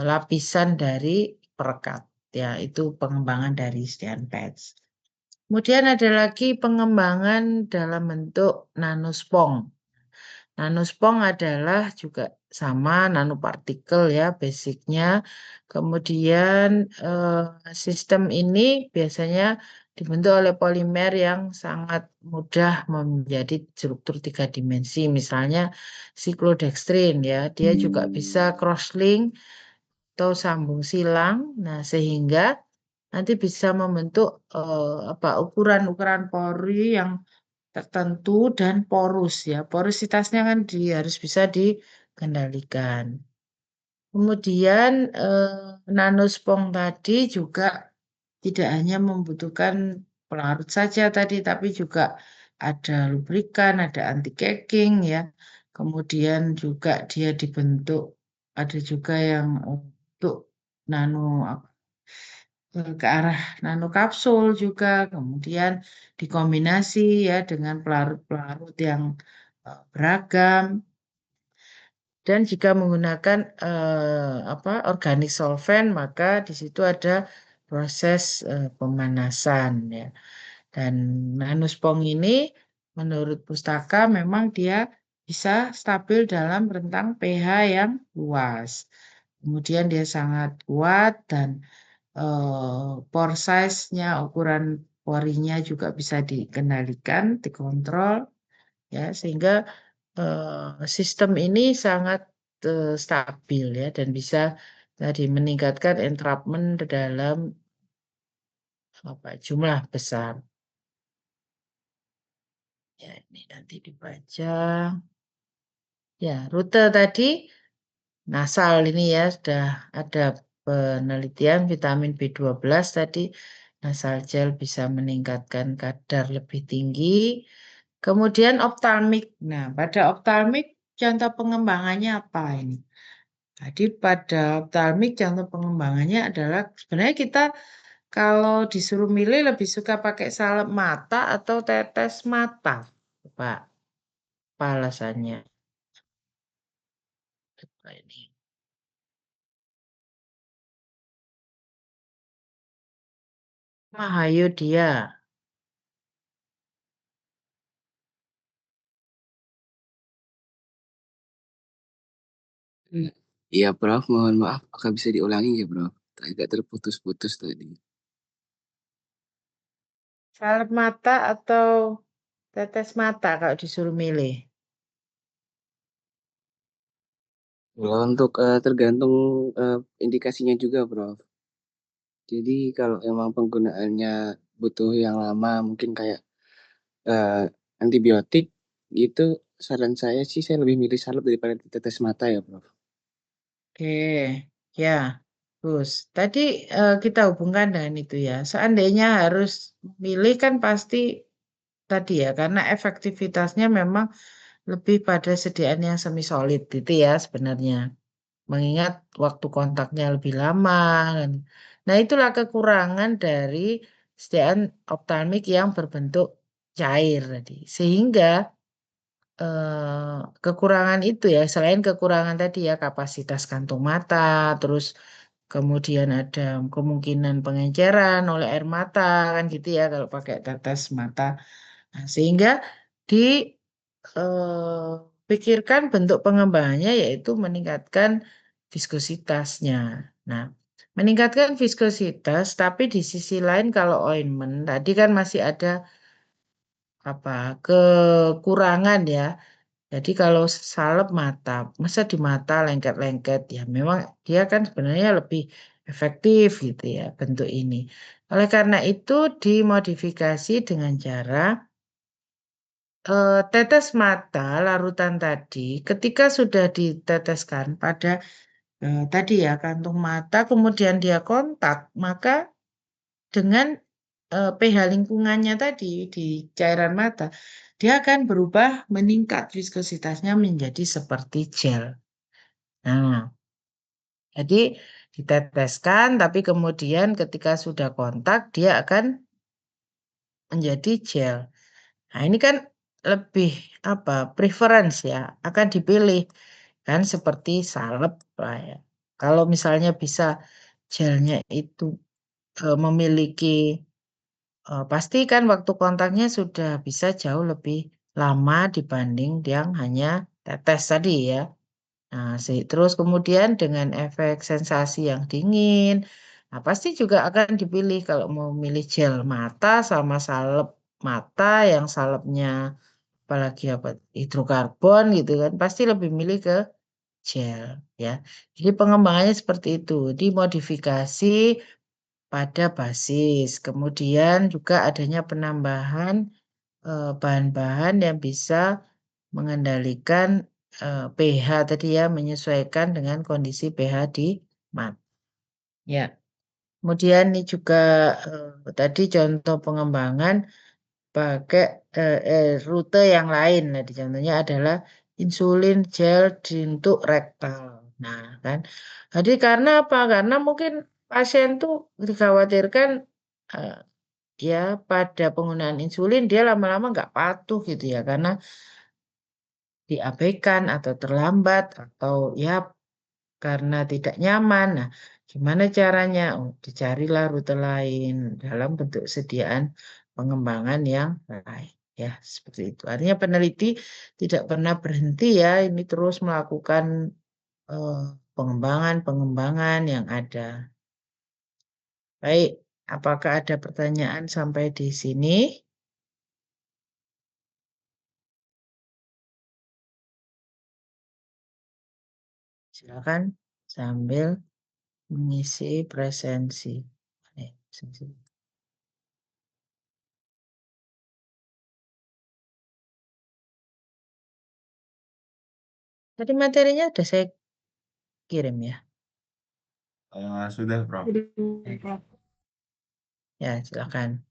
Speaker 1: lapisan dari perekat. Ya, itu pengembangan dari Stian patch. Kemudian ada lagi pengembangan dalam bentuk nanospong. Nanospong adalah juga sama nanopartikel ya basicnya. Kemudian sistem ini biasanya dibentuk oleh polimer yang sangat mudah menjadi struktur 3 dimensi. Misalnya siklodextrin ya, dia juga bisa crosslink atau sambung silang. Nah, sehingga nanti bisa membentuk ukuran-ukuran pori yang tertentu dan porus ya. Porositasnya kan harus bisa dikendalikan. Kemudian nanospong tadi juga tidak hanya membutuhkan pelarut saja tadi, tapi juga ada lubrikan, ada anti caking ya. Kemudian juga dia dibentuk, ada juga yang untuk nano ke arah nano kapsul juga, kemudian dikombinasi ya dengan pelarut-pelarut yang beragam. Dan jika menggunakan organik solvent, maka di situ ada proses pemanasan ya. Dan nanospong ini menurut pustaka memang dia bisa stabil dalam rentang pH yang luas. Kemudian dia sangat kuat dan pore size-nya, ukuran porinya juga bisa dikendalikan, dikontrol, ya sehingga sistem ini sangat stabil ya dan bisa tadi meningkatkan entrapment dalam jumlah besar. Ya ini nanti dibaca. Ya rute tadi nasal ini ya sudah ada penelitian vitamin B12 tadi nasal gel bisa meningkatkan kadar lebih tinggi. Kemudian optalmik. Nah, pada optalmik contoh pengembangannya apa ini? Jadi pada optalmik contoh pengembangannya adalah sebenarnya kita kalau disuruh milih lebih suka pakai salep mata atau tetes mata, Pak. Apa alasannya? Ini. Hayo dia.
Speaker 5: Hmm. Iya, Prof. Mohon maaf, apakah bisa diulangi ya, Prof? Agak terputus-putus tadi.
Speaker 1: Salep mata atau tetes mata kalau disuruh milih?
Speaker 5: Kalau untuk tergantung indikasinya juga, Prof. Jadi kalau emang penggunaannya butuh yang lama, mungkin kayak eh, antibiotik, gitu, saran saya sih saya lebih milih salep daripada tetes mata ya, Prof.
Speaker 1: Oke, ya. Terus, tadi kita hubungkan dengan itu ya. Seandainya harus milih kan pasti tadi ya, karena efektivitasnya memang lebih pada sediaan yang semi solid gitu ya sebenarnya. Mengingat waktu kontaknya lebih lama. Kan. Nah, itulah kekurangan dari sediaan optalmik yang berbentuk cair tadi. Sehingga kekurangan itu ya, selain kekurangan tadi ya kapasitas kantung mata, terus kemudian ada kemungkinan pengenceran oleh air mata kan gitu ya kalau pakai tetes mata. Nah, sehingga dipikirkan bentuk pengembangannya yaitu meningkatkan viskositasnya. Nah, meningkatkan viskositas, tapi di sisi lain kalau ointment tadi kan masih ada apa kekurangan ya. Jadi kalau salep mata, masa di mata lengket-lengket ya memang dia kan sebenarnya lebih efektif gitu ya bentuk ini. Oleh karena itu dimodifikasi dengan cara tetes mata larutan tadi ketika sudah diteteskan pada tadi ya kantung mata kemudian dia kontak maka dengan pH lingkungannya tadi di cairan mata dia akan berubah meningkat viskositasnya menjadi seperti gel. Nah, jadi diteteskan tapi kemudian ketika sudah kontak dia akan menjadi gel. Nah, ini kan lebih apa preference ya, akan dipilih kan seperti salep lah ya. Kalau misalnya bisa gelnya itu memiliki pasti kan waktu kontaknya sudah bisa jauh lebih lama dibanding yang hanya tetes tadi ya. Nah, terus kemudian dengan efek sensasi yang dingin, nah pasti juga akan dipilih kalau mau milih gel mata sama salep mata yang salepnya apalagi apa hidrokarbon gitu kan pasti lebih milih ke gel ya. Jadi pengembangannya seperti itu, dimodifikasi pada basis. Kemudian juga adanya penambahan bahan-bahan yang bisa mengendalikan pH tadi ya, menyesuaikan dengan kondisi pH di mata. Ya. Kemudian ini juga tadi contoh pengembangan pakai rute yang lain. Nah, contohnya adalah insulin gel untuk rektal. Nah, kan. Jadi karena apa? Karena mungkin pasien tuh dikhawatirkan eh, ya pada penggunaan insulin dia lama-lama nggak patuh gitu ya karena diabaikan atau terlambat atau ya karena tidak nyaman. Nah, gimana caranya? Oh, dicarilah rute lain dalam bentuk sediaan pengembangan yang lain. Ya, seperti itu. Artinya peneliti tidak pernah berhenti ya, ini terus melakukan eh, pengembangan-pengembangan yang ada. Baik, apakah ada pertanyaan sampai di sini? Silakan sambil mengisi presensi. Presensi. Tadi materinya sudah saya kirim ya.
Speaker 4: Sudah, Prof.
Speaker 1: Ya, silakan.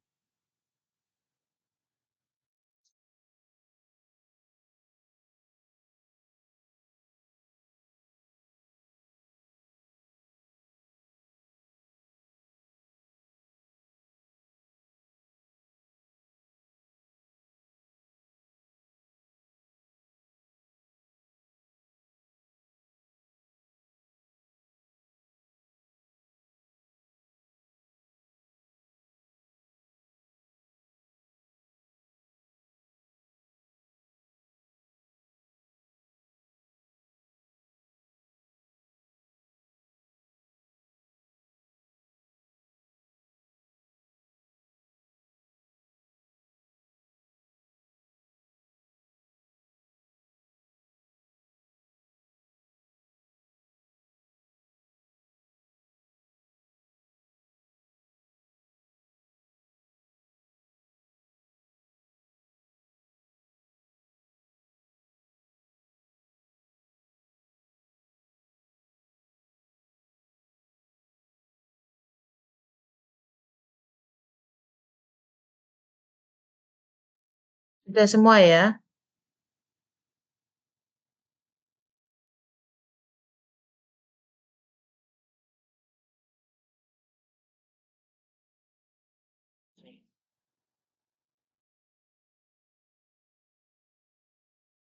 Speaker 1: Sudah semua ya?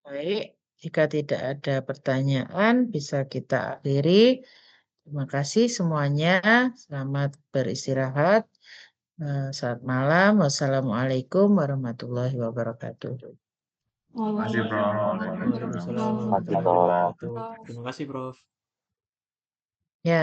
Speaker 1: Baik, jika tidak ada pertanyaan, bisa kita akhiri. Terima kasih semuanya. Selamat beristirahat. Selamat malam. Wassalamualaikum warahmatullahi wabarakatuh.
Speaker 4: Makasih, Prof.
Speaker 6: Waalaikumsalam
Speaker 3: Makasih,
Speaker 6: warahmatullahi
Speaker 3: Prof.
Speaker 6: wabarakatuh. Terima kasih, Prof.
Speaker 1: Ya.